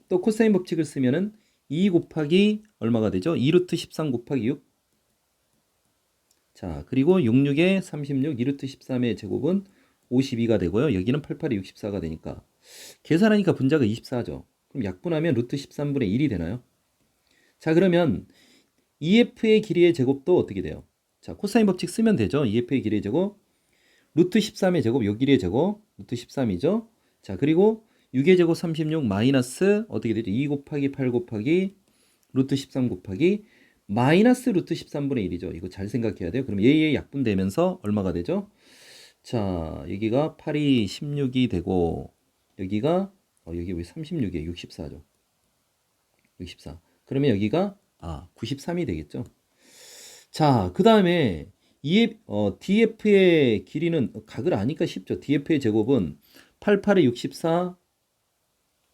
또 코사인 법칙을 쓰면은 2 곱하기 얼마가 되죠? 2루트 13 곱하기 6. 자, 그리고 66에 36, 2루트 13의 제곱은 52가 되고요. 여기는 88에 64가 되니까 계산하니까 분자가 24죠. 그럼 약분하면 루트 13분의 1이 되나요? 자, 그러면 EF의 길이의 제곱도 어떻게 돼요? 자, 코사인 법칙 쓰면 되죠. EF의 길이의 제곱 루트 13의 제곱 요 길이의 제곱 루트 13이죠. 자, 그리고 6의 제곱 36 마이너스 어떻게 되죠? 2 곱하기 8 곱하기 루트 13 곱하기 마이너스 루트 13분의 1이죠. 이거 잘 생각해야 돼요. 그럼 얘의 약분되면서 얼마가 되죠? 자, 여기가 8이 16이 되고 여기가 여기 왜 36이에요? 64죠. 64. 그러면 여기가 93이 되겠죠. 자, 그 다음에 DF의 길이는 각을 아니까 쉽죠. DF의 제곱은 88에 64,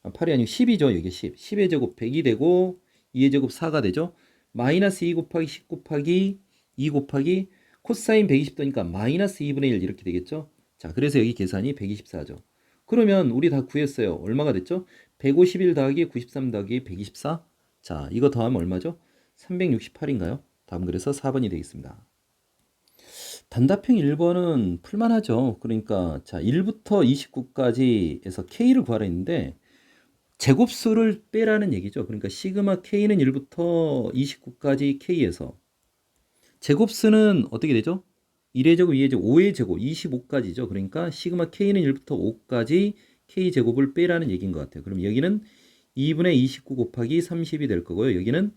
8이 아니고 10이죠. 여기 10. 10의 제곱 100이 되고 2의 제곱 4가 되죠. 마이너스 2 곱하기 10 곱하기 2 곱하기 코사인 120도니까 마이너스 2분의 1 이렇게 되겠죠. 자, 그래서 여기 계산이 124죠. 그러면 우리 다 구했어요. 얼마가 됐죠? 151 더하기 93 더하기 124. 자, 이거 더하면 얼마죠? 368인가요? 다음 그래서 4번이 되겠습니다. 단답형 1번은 풀만하죠. 그러니까 자, 1부터 29까지 해서 K를 구하라 했는데 제곱수를 빼라는 얘기죠. 그러니까 시그마 K는 1부터 29까지 K에서 제곱수는 어떻게 되죠? 1의 제곱, 2의 제곱, 5의 제곱, 25까지죠. 그러니까 시그마 K는 1부터 5까지 K제곱을 빼라는 얘기인 것 같아요. 그럼 여기는 2분의 29 곱하기 30이 될 거고요. 여기는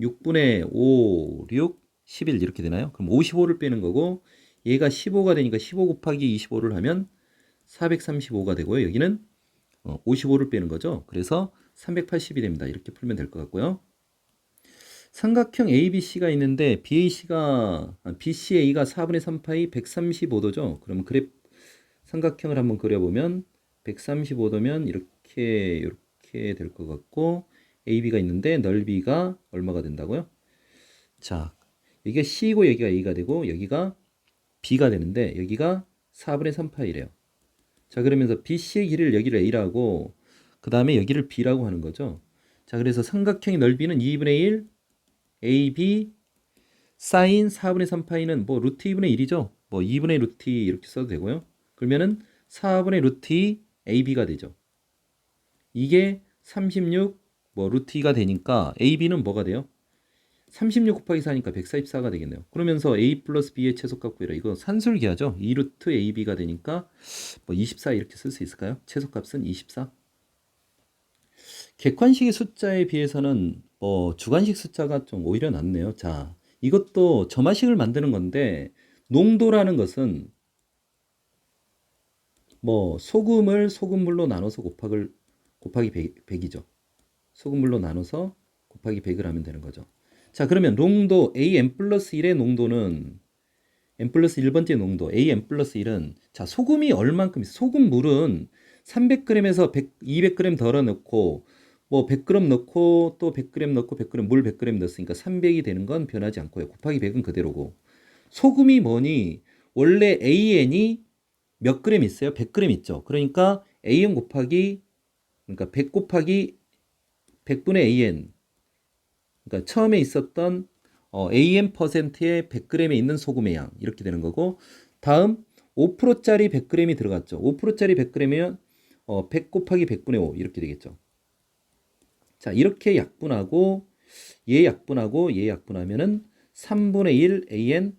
6분의 5, 6, 11 이렇게 되나요? 그럼 55를 빼는 거고 얘가 15가 되니까 15 곱하기 25를 하면 435가 되고요. 여기는 55를 빼는 거죠. 그래서 380이 됩니다. 이렇게 풀면 될 것 같고요. 삼각형 ABC가 있는데 BCA가 4분의 3파이 135도죠. 그럼 삼각형을 한번 그려보면 135도면 이렇게 될 것 같고 AB가 있는데 넓이가 얼마가 된다고요? 자, 여기가 C고 여기가 A가 되고 여기가 B가 되는데 여기가 4분의 3파이래요. 자, 그러면서 BC의 길이를 여기를 A라고 그 다음에 여기를 B라고 하는 거죠. 자, 그래서 삼각형의 넓이는 2분의 1 AB 사인 4분의 3파이는 뭐 루트 2분의 1이죠. 뭐 2분의 루트 2 이렇게 써도 되고요. 그러면은 4분의 루트 2 AB가 되죠. 이게 36 뭐 루트 2가 되니까 AB는 뭐가 돼요? 36 곱하기 4니까 144가 되겠네요. 그러면서 A 플러스 B의 최소값 구해라. 이거 산술기하죠? 2 루트 AB가 되니까 뭐 24 이렇게 쓸 수 있을까요? 최소값은 24. 객관식의 숫자에 비해서는 뭐 주관식 숫자가 좀 오히려 낫네요. 자, 이것도 점화식을 만드는 건데 농도라는 것은 뭐 소금을 소금물로 나눠서 곱하기 100이죠. 소금물로 나눠서 곱하기 100을 하면 되는 거죠. 자, 그러면 농도 AN 플러스 1의 농도는 n 플러스 1번째 농도 AN 플러스 1은 자, 소금이 얼만큼 있어? 소금물은 300g에서 200g 덜어 넣고 뭐 100g 넣고 또 100g 넣고 100g 물 100g 넣었으니까 300이 되는 건 변하지 않고요. 곱하기 100은 그대로고. 소금이 뭐니? 원래 AN이 몇 그램 있어요? 100g 있죠. 그러니까 AN 곱하기 그러니까 100 곱하기 100분의 AN 그러니까 처음에 있었던 AN%의 100g에 있는 소금의 양 이렇게 되는 거고 다음 5%짜리 100g이 들어갔죠. 5%짜리 100g이면 100 곱하기 100분의 5 이렇게 되겠죠. 자, 이렇게 약분하고 얘 약분하고 얘 약분하면은 3분의 1 AN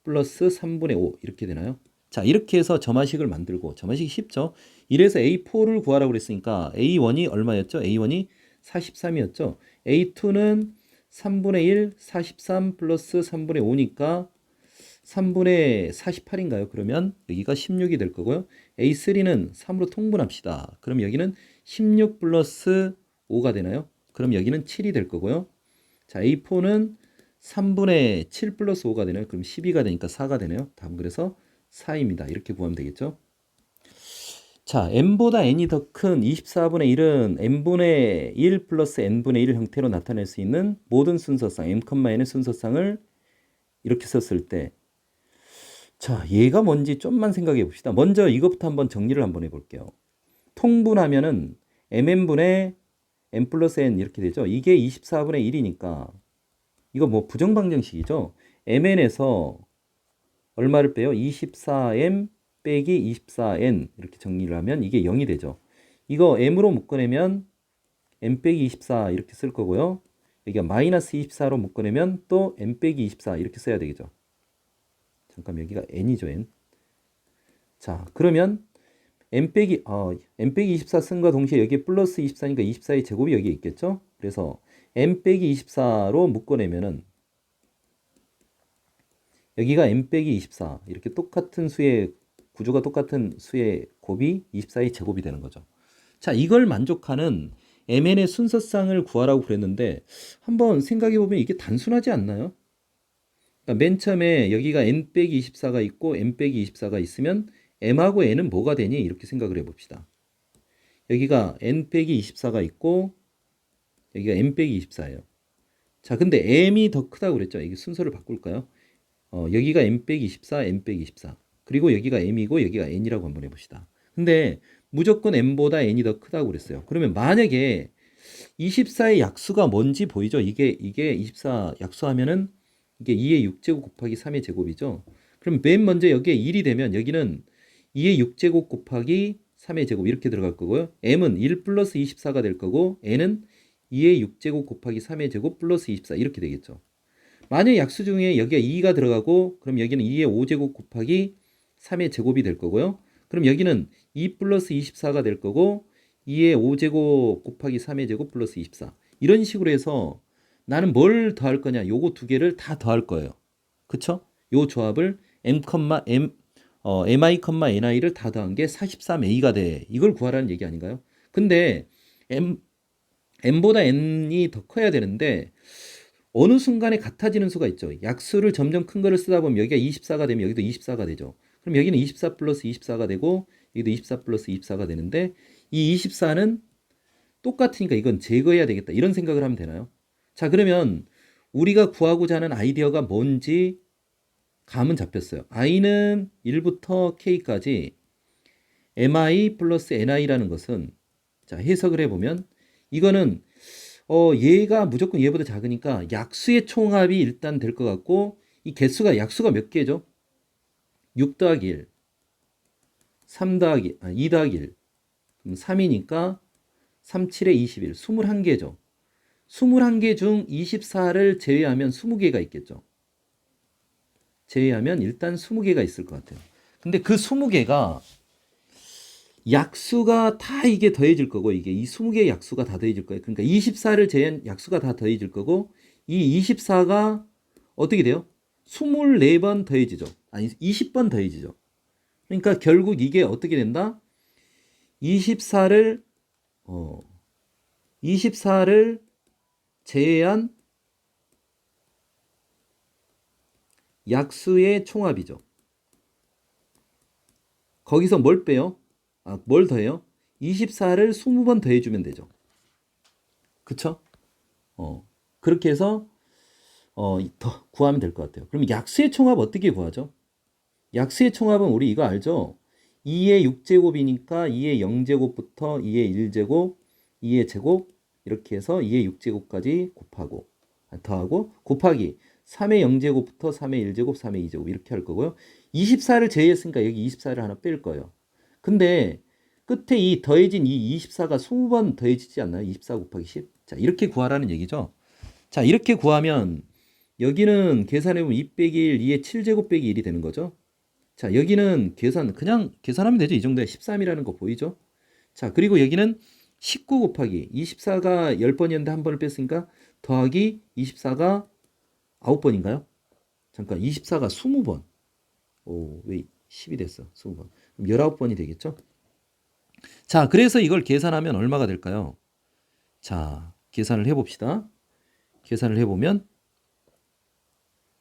플러스 3분의 5 이렇게 되나요? 자, 이렇게 해서 점화식을 만들고 점화식이 쉽죠. 이래서 A4를 구하라고 그랬으니까 A1이 얼마였죠? A1이 43이었죠. A2는 3분의 1, 43 플러스 3분의 5니까 3분의 48인가요? 그러면 여기가 16이 될 거고요. A3는 3으로 통분합시다. 그럼 여기는 16 플러스 5가 되나요? 그럼 여기는 7이 될 거고요. 자, A4는 3분의 7 플러스 5가 되나요? 그럼 12가 되니까 4가 되네요. 답은 그래서 4입니다. 이렇게 구하면 되겠죠. 자, n보다 n이 더 큰 24분의 1은 n분의 1 플러스 n분의 1 형태로 나타낼 수 있는 모든 순서상 m, n의 순서상을 이렇게 썼을 때 자, 얘가 뭔지 좀만 생각해 봅시다. 먼저 이것부터 한번 정리를 한번 해볼게요. 통분하면은 mn분의 n 플러스 n 이렇게 되죠. 이게 24분의 1이니까 이거 뭐 부정방정식이죠. mn에서 얼마를 빼요? 24m 빼기 24n 이렇게 정리를 하면 이게 0이 되죠. 이거 m으로 묶어내면 m 빼기 24 이렇게 쓸 거고요. 여기가 마이너스 24로 묶어내면 또 m 빼기 24 이렇게 써야 되겠죠. 잠깐 여기가 n이죠, n. 자, 그러면 m 빼기 24 쓴과 동시에 여기에 플러스 24니까 24의 제곱이 여기에 있겠죠? 그래서 m 빼기 24로 묶어내면은 여기가 m 빼기 24 이렇게 똑같은 수의 구조가 똑같은 수의 곱이 24의 제곱이 되는 거죠. 자, 이걸 만족하는 mn의 순서상을 구하라고 그랬는데 한번 생각해 보면 이게 단순하지 않나요? 그러니까 맨 처음에 여기가 n 빼기 24가 있고 m 빼기 24가 있으면 m하고 n은 뭐가 되니? 이렇게 생각을 해봅시다. 여기가 n 빼기 24가 있고 여기가 m 빼기 24예요. 자, 근데 m이 더 크다고 그랬죠? 이게 순서를 바꿀까요? 여기가 m 빼기 24, m 빼기 24. 그리고 여기가 m이고 여기가 n이라고 한번 해봅시다. 근데 무조건 m보다 n이 더 크다고 그랬어요. 그러면 만약에 24의 약수가 뭔지 보이죠? 이게 24 약수하면은 이게 2의 6제곱 곱하기 3의 제곱이죠. 그럼 맨 먼저 여기에 1이 되면 여기는 2의 6제곱 곱하기 3의 제곱 이렇게 들어갈 거고요. m은 1 플러스 24가 될 거고 n은 2의 6제곱 곱하기 3의 제곱 플러스 24 이렇게 되겠죠. 만약 약수 중에 여기가 2가 들어가고 그럼 여기는 2의 5제곱 곱하기 3의 제곱이 될 거고요. 그럼 여기는 2 플러스 24가 될 거고 2의 5제곱 곱하기 3의 제곱 플러스 24 이런 식으로 해서 나는 뭘 더할 거냐 요거 두 개를 다 더할 거예요. 그쵸? 요 조합을 mi, ni를 다 더한 게 43a가 돼. 이걸 구하라는 얘기 아닌가요? 근데 m보다 n이 더 커야 되는데 어느 순간에 같아지는 수가 있죠. 약수를 점점 큰 거를 쓰다 보면 여기가 24가 되면 여기도 24가 되죠. 그럼 여기는 24 플러스 24가 되고 여기도 24 플러스 24가 되는데 이 24는 똑같으니까 이건 제거해야 되겠다. 이런 생각을 하면 되나요? 자, 그러면 우리가 구하고자 하는 아이디어가 뭔지 감은 잡혔어요. i는 1부터 k까지 mi 플러스 ni라는 것은 자, 해석을 해보면 이거는 얘가 무조건 얘보다 작으니까 약수의 총합이 일단 될 것 같고 이 개수가 약수가 몇 개죠? 6 더하기 1 3 더하기 2 더하기 1 그럼 3이니까 37에 21, 21개죠. 21개 중 24를 제외하면 20개가 있겠죠. 제외하면 일단 20개가 있을 것 같아요. 근데 그 20개가 약수가 다 이게 더해질 거고, 이게 이 20개의 약수가 다 더해질 거예요. 그러니까 24를 제외한 약수가 다 더해질 거고, 이 24가 어떻게 돼요? 24번 더해지죠. 아니, 20번 더해지죠. 그러니까 결국 이게 어떻게 된다? 24를, 24를 제외한 약수의 총합이죠. 거기서 뭘 빼요? 뭘 더해요? 24를 20번 더해주면 되죠. 그쵸? 그렇게 해서 더 구하면 될 것 같아요. 그럼 약수의 총합 어떻게 구하죠? 약수의 총합은 우리 이거 알죠? 2의 6제곱이니까 2의 0제곱부터 2의 1제곱, 2의 제곱 이렇게 해서 2의 6제곱까지 곱하고 더하고 곱하기 3의 0제곱부터 3의 1제곱, 3의 2제곱 이렇게 할 거고요. 24를 제외했으니까 여기 24를 하나 뺄 거예요. 근데 끝에 이 더해진 이 24가 20번 더해지지 않나요? 24 곱하기 10. 자, 이렇게 구하라는 얘기죠. 자, 이렇게 구하면 여기는 계산해보면 2 빼기 1, 2의 7제곱 빼기 1이 되는 거죠. 자, 여기는 그냥 계산하면 되죠. 이 정도에 13이라는 거 보이죠? 자, 그리고 여기는 19 곱하기 24가 10번이었는데 한 번을 뺐으니까 더하기 24가 9번인가요? 잠깐, 24가 20번. 왜 10이 됐어? 20번. 그럼 19번이 되겠죠? 자, 그래서 이걸 계산하면 얼마가 될까요? 자, 계산을 해봅시다. 계산을 해보면,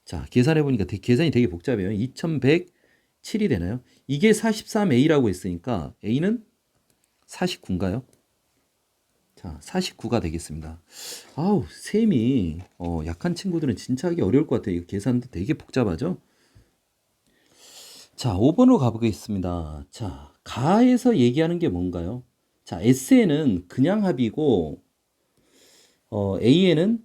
자, 계산해보니까 계산이 되게 복잡해요. 2107이 되나요? 이게 43A라고 했으니까 A는 49인가요? 자, 49가 되겠습니다. 아우, 셈이 약한 친구들은 진짜 하기 어려울 것 같아요. 이거 계산도 되게 복잡하죠? 자, 5번으로 가보겠습니다. 자, 가에서 얘기하는 게 뭔가요? 자, S에는 그냥 합이고 A에는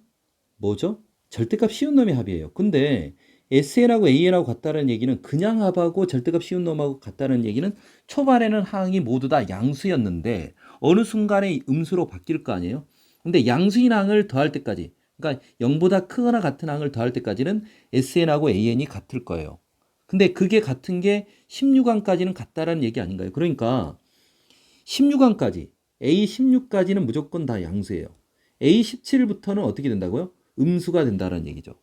뭐죠? 절대값 쉬운 놈의 합이에요. 근데 SN하고 AN하고 같다는 얘기는 그냥 합하고 절대값 쉬운 놈하고 같다는 얘기는 초반에는 항이 모두 다 양수였는데 어느 순간에 음수로 바뀔 거 아니에요? 근데 양수인 항을 더할 때까지, 그러니까 0보다 크거나 같은 항을 더할 때까지는 SN하고 AN이 같을 거예요. 근데 그게 같은 게 16항까지는 같다라는 얘기 아닌가요? 그러니까 16항까지, A16까지는 무조건 다 양수예요. A17부터는 어떻게 된다고요? 음수가 된다는 얘기죠.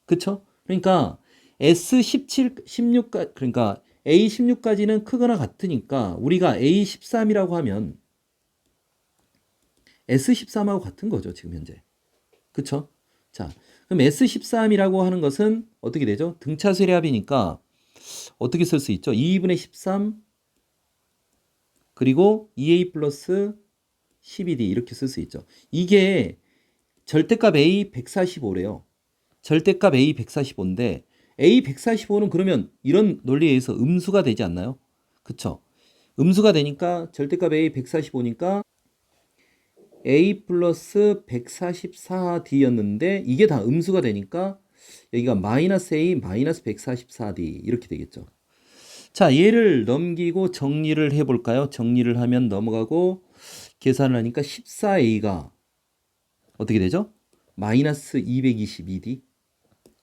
그쵸? 그러니까 S17, 16까 그러니까 A16까지는 크거나 같으니까 우리가 A13이라고 하면 S13하고 같은 거죠, 지금 현재. 그쵸? 자, 그럼 S13이라고 하는 것은 어떻게 되죠? 등차수의 합이니까 어떻게 쓸 수 있죠? 2분의 13 그리고 2A 플러스 12D 이렇게 쓸 수 있죠. 이게 절대값 A 145래요. 절대값 A 145인데 A 145는 그러면 이런 논리에 의해서 음수가 되지 않나요? 그쵸? 음수가 되니까 절대값 A 145니까 A 플러스 144D였는데 이게 다 음수가 되니까 여기가 마이너스 A 마이너스 144D 이렇게 되겠죠. 자, 얘를 넘기고 정리를 해볼까요? 정리를 하면 넘어가고 계산을 하니까 14A가 어떻게 되죠? 마이너스 222D.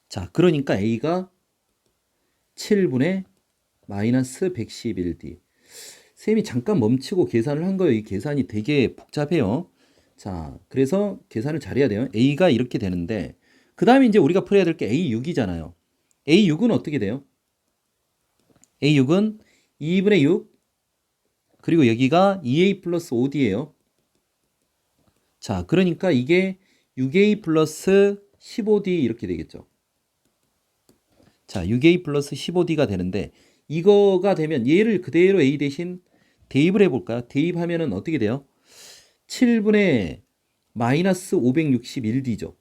자, 그러니까 A가 7분의 마이너스 111D. 쌤이 잠깐 멈추고 계산을 한 거예요. 이 계산이 되게 복잡해요. 자, 그래서 계산을 잘해야 돼요. A가 이렇게 되는데, 그 다음에 이제 우리가 풀어야 될 게 A6이잖아요. A6은 어떻게 돼요? A6은 2분의 6, 그리고 여기가 2A 플러스 5D예요. 자, 그러니까 이게 6A 플러스 15D 이렇게 되겠죠. 자, 6A 플러스 15D가 되는데 이거가 되면 얘를 그대로 A 대신 대입을 해볼까요? 대입하면은 어떻게 돼요? 7분의 마이너스 561D죠.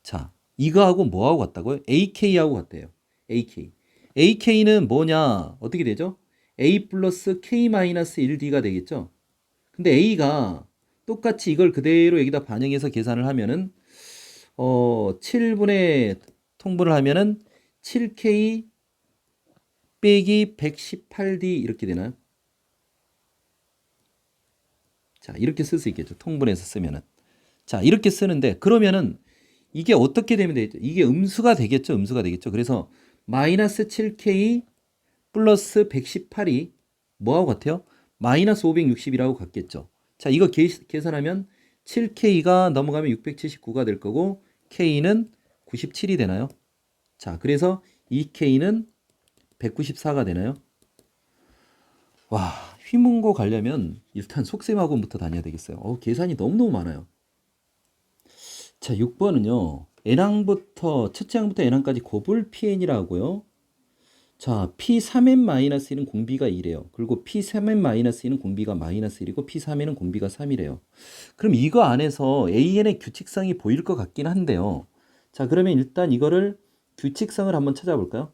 자, 이거하고 뭐하고 같다고요? AK하고 같대요. AK. AK는 뭐냐? 어떻게 되죠? A 플러스 K 마이너스 1D가 되겠죠? 근데 A가 똑같이 이걸 그대로 여기다 반영해서 계산을 하면은 7분의 통분을 하면은 7K 빼기 118D 이렇게 되나요? 자, 이렇게 쓸 수 있겠죠. 통분해서 쓰면은. 자, 이렇게 쓰는데 그러면은 이게 어떻게 되면 되겠죠? 이게 음수가 되겠죠. 음수가 되겠죠. 그래서 마이너스 7K 플러스 118이 뭐하고 같아요? 마이너스 560이라고 같겠죠. 자, 이거 계산하면 7K가 넘어가면 679가 될 거고 K는 97이 되나요? 자, 그래서 2K는 194가 되나요? 와, 휘문고 가려면 일단 속셈학원부터 다녀야 되겠어요. 계산이 너무너무 많아요. 자, 6번은요. N항부터 첫째 항부터 N항까지 곱을 PN이라고요. 자, P3n-1는 공비가 2래요. 그리고 P3n-2는 공비가 마이너스 1이고 P3n은 공비가 3이래요. 그럼 이거 안에서 AN의 규칙성이 보일 것 같긴 한데요. 자, 그러면 일단 이거를 규칙성을 한번 찾아볼까요?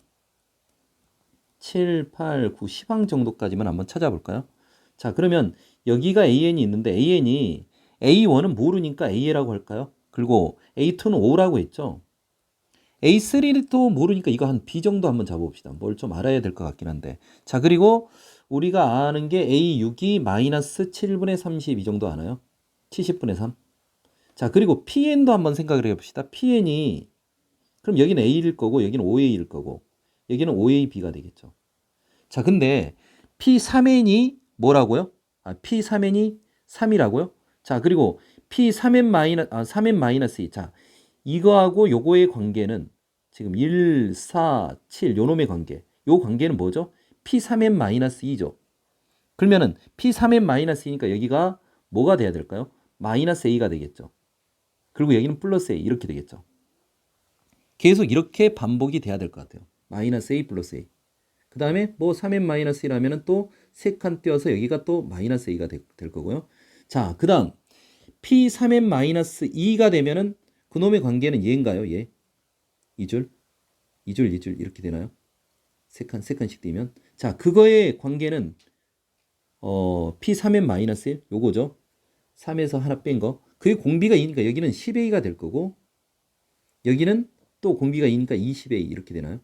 7, 8, 9, 10항 정도까지만 한번 찾아볼까요? 자, 그러면 여기가 AN이 있는데 AN이 A1은 모르니까 AL라고 할까요? 그리고 A2는 O라고 했죠. A3도 모르니까 이거 한 B 정도 한번 잡아봅시다. 뭘 좀 알아야 될 것 같긴 한데. 자, 그리고 우리가 아는 게 A6이 마이너스 7분의 30 이 정도 아나요? 70분의 3. 자, 그리고 PN도 한번 생각을 해봅시다. PN이 그럼 여기는 A일 거고 여기는 OA일 거고 여기는 OAB가 되겠죠. 자, 근데 P3N이 뭐라고요? P3N이 3이라고요? 자, 그리고 P3N-3N-2. 자, 이거하고 요거의 관계는 지금 1, 4, 7 요놈의 관계. 요 관계는 뭐죠? P3N-2죠. 그러면은 P3N-2니까 여기가 뭐가 돼야 될까요? 마이너스 A가 되겠죠. 그리고 여기는 플러스 A 이렇게 되겠죠. 계속 이렇게 반복이 돼야 될 것 같아요. 마이너스 A 플러스 A. 그 다음에 뭐 3n-1이라면은 또 세 칸 띄어서 여기가 또 마이너스 A가 될 거고요. 자, 그 다음 P3n-2가 되면은 그놈의 관계는 얘인가요? 얘? 2줄? 2줄, 2줄 이렇게 되나요? 세 칸씩 띄면. 자, 그거의 관계는 P3n-1 요거죠. 3에서 하나 뺀 거. 그게 공비가 2니까 여기는 10A가 될 거고 여기는 또 공비가 2니까 20A 이렇게 되나요?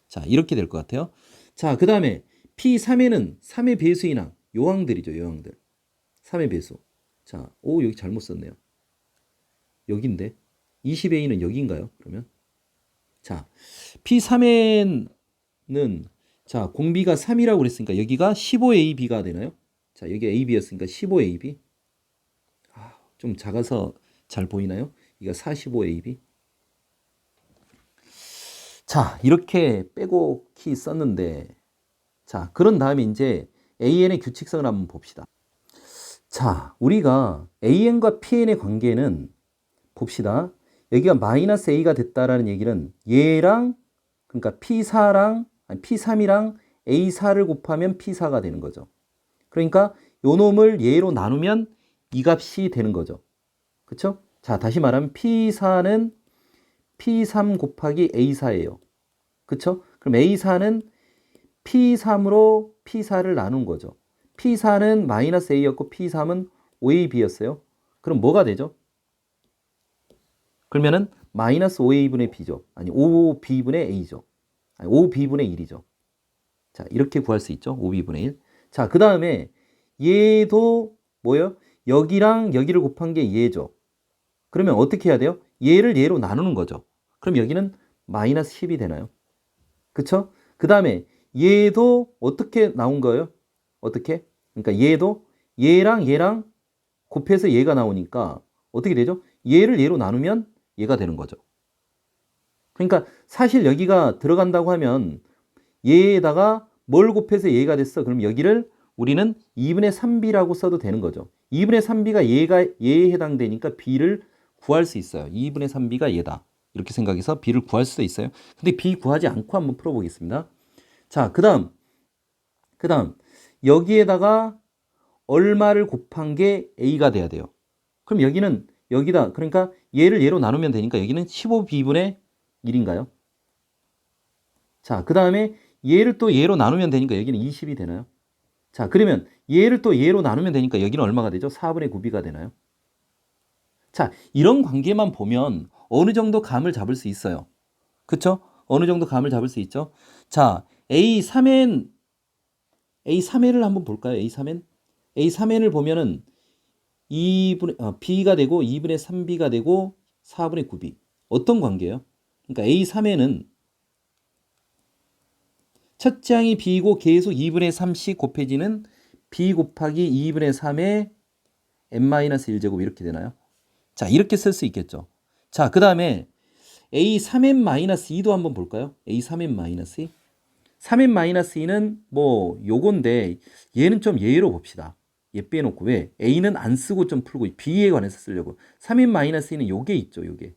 자, 이렇게 될 것 같아요. 자, 그 다음에 P3에는 3의 배수인 항, 요항들이죠, 요항들. 3의 배수. 자, 오, 여기 잘못 썼네요. 여긴데 20A는 여기인가요? 그러면 자, P3N은 자, 공비가 3이라고 그랬으니까 여기가 15AB가 되나요? 자, 여기 AB였으니까 15AB. 좀 작아서 잘 보이나요? 이거 45AB. 자, 이렇게 빼곡히 썼는데 자, 그런 다음에 이제 AN의 규칙성을 한번 봅시다. 자, 우리가 AN과 PN의 관계는 봅시다. 여기가 마이너스 A가 됐다라는 얘기는 얘랑 그러니까 P3이랑 A4를 곱하면 P4가 되는 거죠. 그러니까 요 놈을 얘로 나누면 이 값이 되는 거죠. 그쵸? 자, 다시 말하면 P4는 P3 곱하기 A4예요. 그쵸? 그럼 A4는 P3으로 P4를 나눈 거죠. P4는 마이너스 A였고 P3은 OAB였어요. 그럼 뭐가 되죠? 그러면은 마이너스 5A분의 B죠. 아니 5B분의 A죠. 아니 5B분의 1이죠. 자, 이렇게 구할 수 있죠. 5B분의 1. 자, 그 다음에 얘도 뭐예요? 여기랑 여기를 곱한 게 얘죠. 그러면 어떻게 해야 돼요? 얘를 얘로 나누는 거죠. 그럼 여기는 마이너스 10이 되나요? 그쵸? 그 다음에 얘도 어떻게 나온 거예요? 어떻게? 그러니까 얘도 얘랑 곱해서 얘가 나오니까 어떻게 되죠? 얘를 얘로 나누면 얘가 되는 거죠. 그러니까 사실 여기가 들어간다고 하면 얘에다가 뭘 곱해서 얘가 됐어? 그럼 여기를 우리는 2분의 3b라고 써도 되는 거죠. 2분의 3b가 얘에 해당되니까 b를 구할 수 있어요. 2분의 3b가 얘다. 이렇게 생각해서 b를 구할 수도 있어요. 근데 b 구하지 않고 한번 풀어보겠습니다. 자, 그 다음 여기에다가 얼마를 곱한 게 a가 돼야 돼요. 그럼 여기는 여기다 그러니까 얘를 얘로 나누면 되니까 여기는 15b분의 1인가요? 자, 그 다음에 얘를 또 얘로 나누면 되니까 여기는 20이 되나요? 자, 그러면 얘를 또 얘로 나누면 되니까 여기는 얼마가 되죠? 4분의 9b가 되나요? 자, 이런 관계만 보면 어느 정도 감을 잡을 수 있어요. 그쵸? 어느 정도 감을 잡을 수 있죠? 자, A3N을 한번 볼까요? A3N? A3N을 보면은 B가 되고 2분의 3B가 되고 4분의 9B. 어떤 관계예요? 그러니까 A3에는 첫째 항이 B이고 계속 2분의 3씩 곱해지는 B 곱하기 2분의 3의 n-1제곱 이렇게 되나요? 자, 이렇게 쓸 수 있겠죠. 자, 그 다음에 A3n-2도 한번 볼까요? A3n-2. 3n-2는 뭐 요건데 얘는 좀 예로 봅시다. 얘 빼놓고 왜? A는 안 쓰고 좀 풀고 B에 관해서 쓰려고. 3n-2는 요게 있죠. 요게.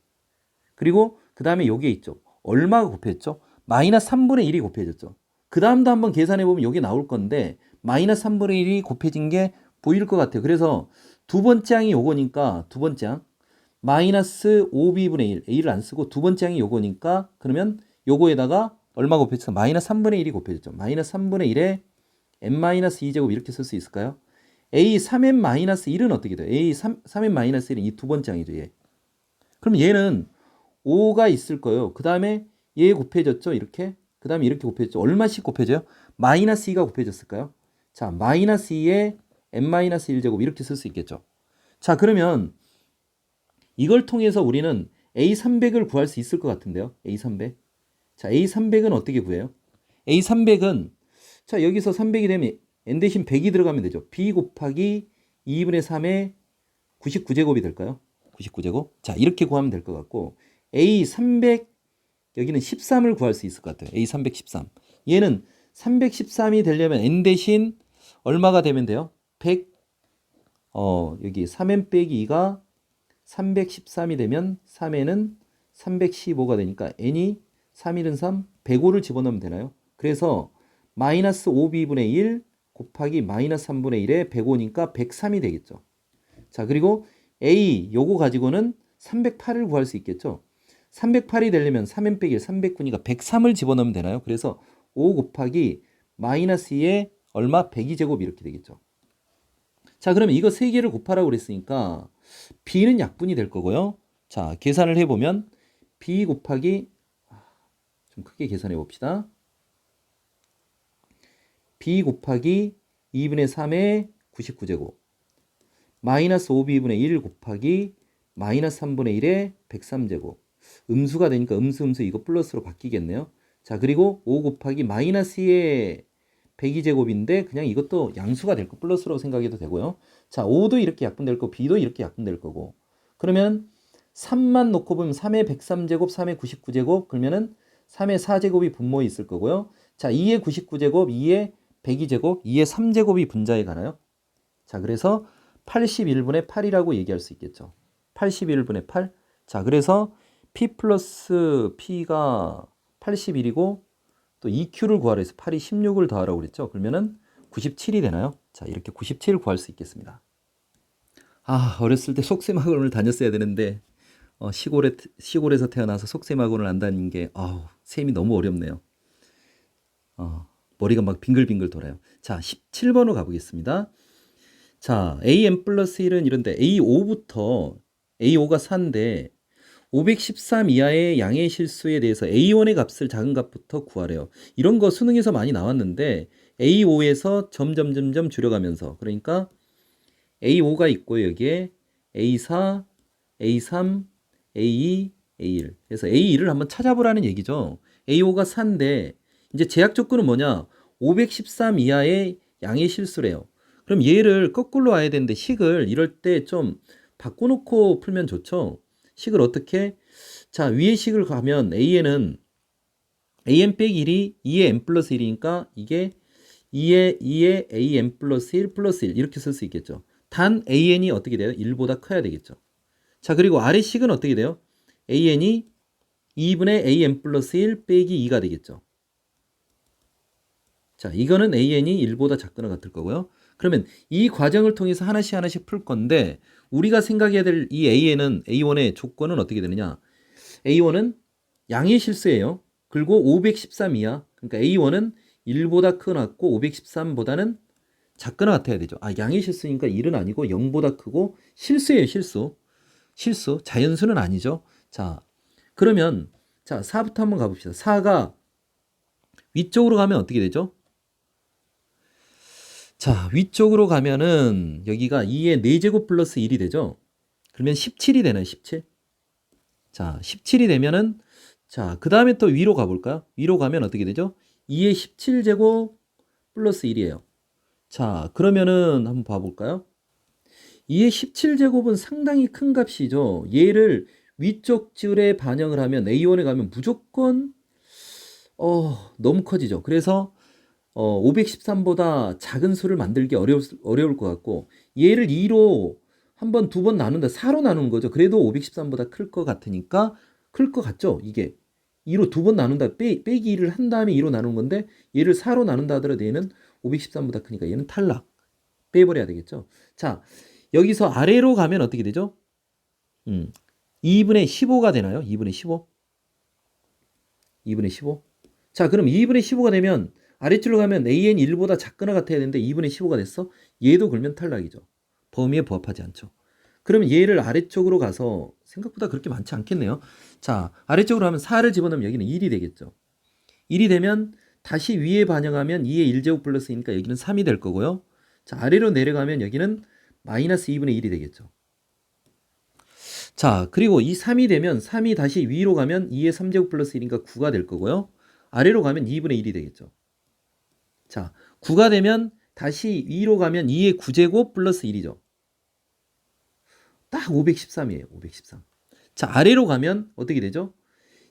그리고 그 다음에 요게 있죠. 얼마가 곱했죠? 마이너스 3분의 1이 곱해졌죠. 그 다음도 한번 계산해 보면 요게 나올 건데 마이너스 3분의 1이 곱해진 게 보일 것 같아요. 그래서 두 번째 항이 요거니까 두 번째 항 마이너스 5b분의 1 a를 안 쓰고 두 번째 항이 요거니까 그러면 요거에다가 얼마 곱해졌어? 마이너스 3분의 1이 곱해졌죠. 마이너스 3분의 1에 n-2제곱 이렇게 쓸 수 있을까요? a 3n-1은 어떻게 돼요? a 3n-1은 이 두 번째 항이죠. 얘. 그럼 얘는 5가 있을 거예요. 그 다음에 얘 곱해졌죠. 이렇게. 그 다음에 이렇게 곱해졌죠. 얼마씩 곱해져요? 마이너스 2가 곱해졌을까요? 자, 마이너스 2에 n-1제곱 이렇게 쓸 수 있겠죠. 자, 그러면 이걸 통해서 우리는 A300을 구할 수 있을 것 같은데요. A300. 자, A300은 어떻게 구해요? A300은 자, 여기서 300이 되면 n 대신 100이 들어가면 되죠. B 곱하기 2분의 3의 99제곱이 될까요? 99제곱. 자, 이렇게 구하면 될 것 같고 A300 여기는 13을 구할 수 있을 것 같아요. A313. 얘는 313이 되려면 n 대신 얼마가 되면 돼요? 100 여기 3n 빼기 2가 313이 되면 3n은 315가 되니까 n이 3, 1은 3, 105를 집어넣으면 되나요? 그래서 마이너스 5b분의 1 곱하기 마이너스 3분의 1에 105니까 103이 되겠죠. 자, 그리고 a 요거 가지고는 308을 구할 수 있겠죠. 308이 되려면 3n 빼기 1, 309니까 103을 집어넣으면 되나요? 그래서 5 곱하기 마이너스 2에 얼마? 102제곱 이렇게 되겠죠. 자, 그러면 이거 3개를 곱하라고 그랬으니까 B는 약분이 될 거고요. 자, 계산을 해보면 B 곱하기 좀 크게 계산해 봅시다. B 곱하기 2분의 3의 99제곱 마이너스 5B분의 1 곱하기 마이너스 3분의 1의 103제곱 음수가 되니까 음수 이거 플러스로 바뀌겠네요. 자, 그리고 5 곱하기 마이너스 2의 102제곱인데 그냥 이것도 양수가 될 거 플러스로 생각해도 되고요. 자, 5도 이렇게 약분될 거고 B도 이렇게 약분될 거고 그러면 3만 놓고 보면 3의 103제곱, 3의 99제곱 그러면은 3의 4제곱이 분모에 있을 거고요. 자, 2의 99제곱, 2의 102제곱, 2의 3제곱이 분자에 가나요? 자, 그래서 81분의 8이라고 얘기할 수 있겠죠. 81분의 8. 자, 그래서 P 플러스 P가 81이고 또 EQ를 구하라 해서 8이 16을 더하라고 그랬죠. 그러면은 97이 되나요? 자, 이렇게 97을 구할 수 있겠습니다. 아, 어렸을 때 속셈학원을 다녔어야 되는데 시골에서 태어나서 속셈학원을 안 다닌 게 셈이 너무 어렵네요. 머리가 막 빙글빙글 돌아요. 자, 17번으로 가보겠습니다. 자, AN 플러스 1은 이런데 A5부터 A5가 4인데 513 이하의 양의 실수에 대해서 A1의 값을 작은 값부터 구하래요. 이런 거 수능에서 많이 나왔는데 A5에서 점점 줄여가면서 그러니까 A5가 있고 여기에 A4, A3, A2, A1 그래서 A1을 한번 찾아보라는 얘기죠. A5가 4인데 이제 제약 조건은 뭐냐? 513 이하의 양의 실수래요. 그럼 얘를 거꾸로 와야 되는데 식을 이럴 때 좀 바꿔놓고 풀면 좋죠. 식을 어떻게? 자, 위에 식을 가면 A에는 AN 빼기 1이 2의 N 플러스 1이니까 이게 2의 AN 플러스 1 플러스 1 이렇게 쓸 수 있겠죠. 단 AN이 어떻게 돼요? 1보다 커야 되겠죠. 자, 그리고 아래 식은 어떻게 돼요? AN이 2분의 AN 플러스 1 빼기 2가 되겠죠. 자, 이거는 AN이 1보다 작거나 같을 거고요. 그러면 이 과정을 통해서 하나씩 풀 건데 우리가 생각해야 될 이 AN은 A1의 조건은 어떻게 되느냐? A1은 양의 실수예요. 그리고 513 이하. 그러니까 A1은 1보다 크고 513보다는 작거나 같아야 되죠. 양의 실수니까 1은 아니고 0보다 크고 실수예요, 실수. 실수. 자연수는 아니죠. 자, 그러면 자, 4부터 한번 가봅시다. 4가 위쪽으로 가면 어떻게 되죠? 자, 위쪽으로 가면은 여기가 2의 4제곱 플러스 1이 되죠? 그러면 17이 되나요? 17? 자, 17이 되면은 자, 그 다음에 또 위로 가볼까요? 위로 가면 어떻게 되죠? 2의 17제곱 플러스 1이에요. 자, 그러면은 한번 봐볼까요? 2의 17제곱은 상당히 큰 값이죠. 얘를 위쪽 줄에 반영을 하면 A1에 가면 무조건 너무 커지죠. 그래서 513보다 작은 수를 만들기 어려울 것 같고 얘를 2로 한 번, 두 번 나눈다. 4로 나누는 거죠. 그래도 513보다 클 것 같으니까 클 것 같죠. 이게 2로 두 번 나눈다. 빼기 2를 한 다음에 2로 나눈 건데 얘를 4로 나눈다 하더라도 얘는 513보다 크니까 얘는 탈락. 빼버려야 되겠죠. 자, 여기서 아래로 가면 어떻게 되죠? 2분의 15가 되나요? 2분의 15? 2분의 15? 자, 그럼 2분의 15가 되면 아래줄로 가면 AN 1보다 작거나 같아야 되는데 2분의 15가 됐어? 얘도 그러면 탈락이죠. 범위에 부합하지 않죠. 그러면 얘를 아래쪽으로 가서 생각보다 그렇게 많지 않겠네요. 자, 아래쪽으로 하면 4를 집어넣으면 여기는 1이 되겠죠. 1이 되면 다시 위에 반영하면 2의 1제곱 플러스니까 여기는 3이 될 거고요. 자, 아래로 내려가면 여기는 마이너스 2분의 1이 되겠죠. 자, 그리고 이 3이 되면 3이 다시 위로 가면 2의 3제곱 플러스 1이니까 9가 될 거고요. 아래로 가면 2분의 1이 되겠죠. 자, 9가 되면 다시 위로 가면 2의 9제곱 플러스 1이죠. 딱 513이에요. 513. 자, 아래로 가면 어떻게 되죠?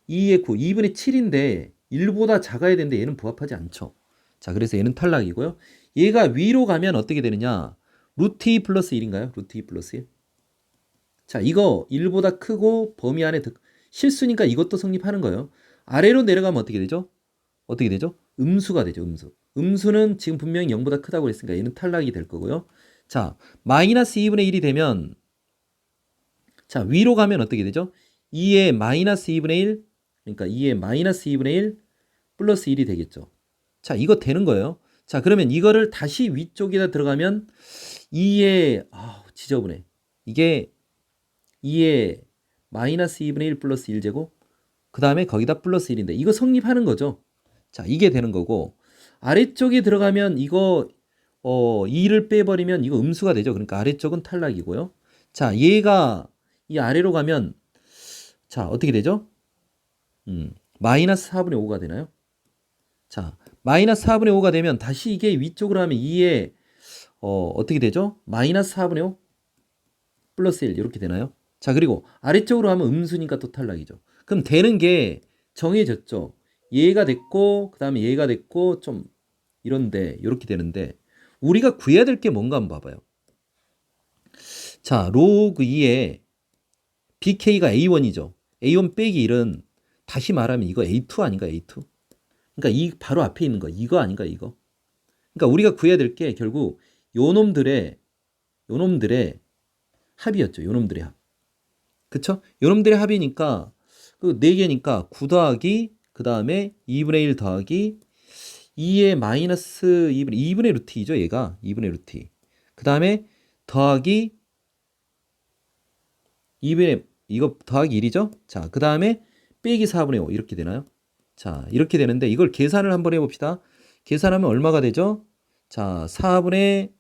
2의 9, 2분의 7인데 1보다 작아야 되는데 얘는 부합하지 않죠. 자, 그래서 얘는 탈락이고요. 얘가 위로 가면 어떻게 되느냐? 루트 2 플러스 1인가요? 루트 2 플러스 1. 자, 이거 1보다 크고 범위 안에 실수니까 이것도 성립하는 거예요. 아래로 내려가면 어떻게 되죠? 어떻게 되죠? 음수가 되죠, 음수. 음수는 지금 분명히 0보다 크다고 했으니까 얘는 탈락이 될 거고요. 자, 마이너스 2분의 1이 되면 자, 위로 가면 어떻게 되죠? 2의 마이너스 2분의 1, 그러니까 2의 마이너스 2분의 1 플러스 1이 되겠죠. 자, 이거 되는 거예요. 자, 그러면 이거를 다시 위쪽에다 들어가면 2의, 지저분해. 이게 2의 마이너스 2분의 1 플러스 1제곱, 그 다음에 거기다 플러스 1인데, 이거 성립하는 거죠. 자, 이게 되는 거고, 아래쪽에 들어가면 이거, 2를 빼버리면 이거 음수가 되죠. 그러니까 아래쪽은 탈락이고요. 자, 얘가 이 아래로 가면, 자, 어떻게 되죠? 마이너스 4분의 5가 되나요? 자, 마이너스 4분의 5가 되면 다시 이게 위쪽으로 하면 2에, 어떻게 되죠? 마이너스 4분의 5 플러스 1 이렇게 되나요? 자, 그리고 아래쪽으로 하면 음수니까 또 탈락이죠. 그럼 되는 게 정해졌죠. 얘가 됐고, 그 다음에 얘가 됐고, 좀 이런데, 이렇게 되는데, 우리가 구해야 될 게 뭔가 한번 봐봐요. 자, 로그 2에 BK가 A1이죠. A1 빼기 1은 다시 말하면 이거 A2 아닌가, A2? 그러니까 이 바로 앞에 있는 거, 이거 아닌가, 이거? 그러니까 우리가 구해야 될 게 결국 요놈들의 합이었죠. 요놈들의 합. 그쵸? 요놈들의 합이니까 그 4개니까 9 더하기 그 다음에 2분의 1 더하기 2의 마이너스 2분의 루트 2죠. 얘가 2분의 루트 2. 그 다음에 더하기 2분의 이거 더하기 1이죠. 자, 그 다음에 빼기 4분의 5 이렇게 되나요? 자, 이렇게 되는데 이걸 계산을 한번 해봅시다. 계산하면 얼마가 되죠? 자, 4분의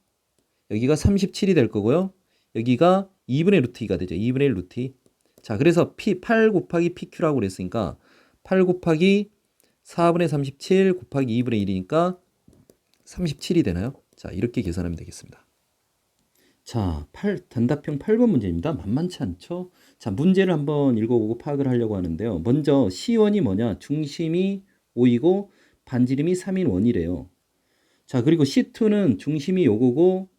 여기가 37이 될 거고요. 여기가 2분의 루트 2가 되죠. 2분의 1 루트 2. 자, 그래서 8 곱하기 PQ라고 그랬으니까 8 곱하기 4분의 37 곱하기 2분의 1이니까 37이 되나요? 자, 이렇게 계산하면 되겠습니다. 자, 단답형 8번 문제입니다. 만만치 않죠? 자, 문제를 한번 읽어보고 파악을 하려고 하는데요. 먼저 C1이 뭐냐? 중심이 5이고 반지름이 3인 원이래요. 자, 그리고 C2는 중심이 요거고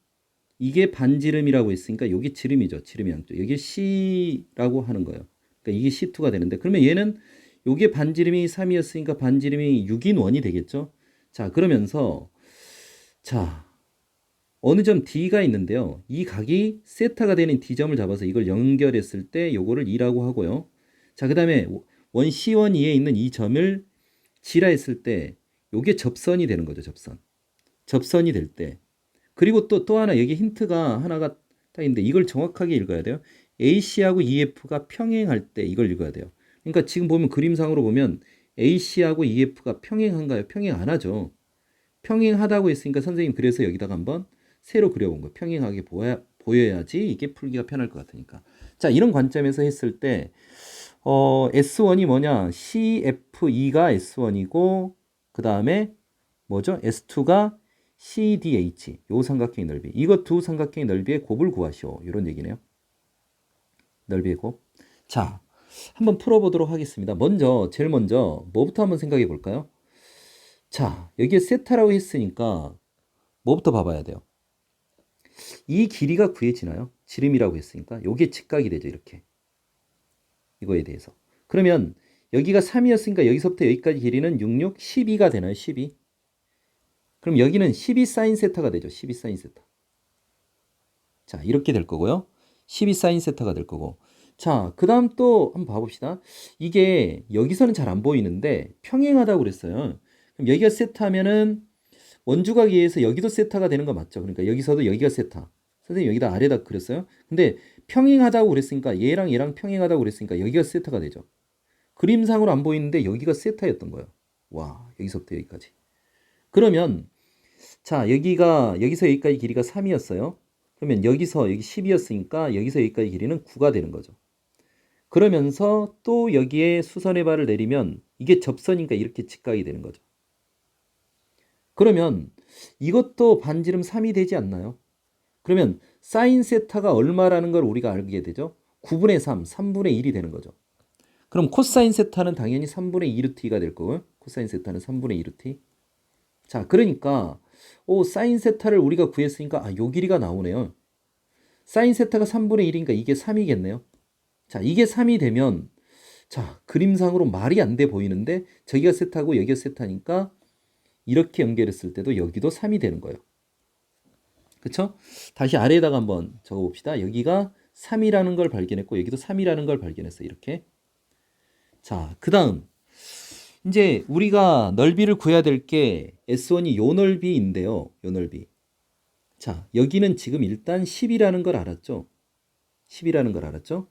이게 반지름이라고 했으니까 이게 지름이죠. 지름이 양쪽. 이게 C라고 하는 거예요. 그러니까 이게 C2가 되는데 그러면 얘는 요게 반지름이 3이었으니까 반지름이 6인 원이 되겠죠. 자, 그러면서 자, 어느 점 D가 있는데요. 이 각이 세타가 되는 D점을 잡아서 이걸 연결했을 때 요거를 2라고 하고요. 자, 그 다음에 원 C1, 2에 있는 이 점을 G라 했을 때 요게 접선이 되는 거죠. 접선이 될 때. 그리고 또 하나 여기 힌트가 하나가 딱 있는데 이걸 정확하게 읽어야 돼요. AC하고 EF가 평행할 때 이걸 읽어야 돼요. 그러니까 지금 보면 그림상으로 보면 AC하고 EF가 평행한가요? 평행 안 하죠. 평행하다고 했으니까 선생님 그래서 여기다가 한번 세로 그려본 거예요. 평행하게 보여야지 이게 풀기가 편할 것 같으니까. 자, 이런 관점에서 했을 때 S1이 뭐냐? CFE가 S1이고 그 다음에 뭐죠? S2가 CDH 요 삼각형의 넓이. 이거 두 삼각형의 넓이의 곱을 구하시오. 이런 얘기네요. 넓이의 곱. 자, 한번 풀어보도록 하겠습니다. 제일 먼저 뭐부터 한번 생각해 볼까요? 자, 여기에 세타라고 했으니까 뭐부터 봐봐야 돼요? 이 길이가 구해지나요? 지름이라고 했으니까 요게 직각이 되죠. 이렇게. 이거에 대해서. 그러면 여기가 3이었으니까 여기서부터 여기까지 길이는 66, 12가 되나요? 12. 그럼 여기는 12 사인 세타가 되죠. 12 사인 세타. 자, 이렇게 될 거고요. 12 사인 세타가 될 거고. 자, 그 다음 또 한번 봐봅시다. 이게 여기서는 잘 안 보이는데 평행하다고 그랬어요. 그럼 여기가 세타면은 원주각에 의해서 여기도 세타가 되는 거 맞죠? 그러니까 여기서도 여기가 세타. 선생님 여기다 아래다 그렸어요. 근데 평행하다고 그랬으니까 얘랑 평행하다고 그랬으니까 여기가 세타가 되죠. 그림상으로 안 보이는데 여기가 세타였던 거예요. 와, 여기서부터 여기까지. 그러면 자, 여기서 여기까지 길이가 3이었어요. 그러면 여기서 여기 10이었으니까 여기서 여기까지 길이는 9가 되는 거죠. 그러면서 또 여기에 수선의 발을 내리면 이게 접선이니까 이렇게 직각이 되는 거죠. 그러면 이것도 반지름 3이 되지 않나요? 그러면 사인 세타가 얼마라는 걸 우리가 알게 되죠? 9분의 3, 3분의 1이 되는 거죠. 그럼 코사인 세타는 당연히 3분의 2루트가 될 거고요. 코사인 세타는 3분의 2루트. 자, 그러니까 사인 세타를 우리가 구했으니까 요 길이가 나오네요. 사인 세타가 3분의 1이니까 이게 3이겠네요. 자, 이게 3이 되면 자, 그림상으로 말이 안 돼 보이는데 저기가 세타고 여기가 세타니까 이렇게 연결했을 때도 여기도 3이 되는 거예요. 그쵸? 다시 아래에다가 한번 적어봅시다. 여기가 3이라는 걸 발견했고 여기도 3이라는 걸 발견했어요. 이렇게. 자, 그 다음 이제 우리가 넓이를 구해야 될 게 S1이 요 넓이인데요. 요 넓이. 자, 여기는 지금 일단 10이라는 걸 알았죠? 10이라는 걸 알았죠?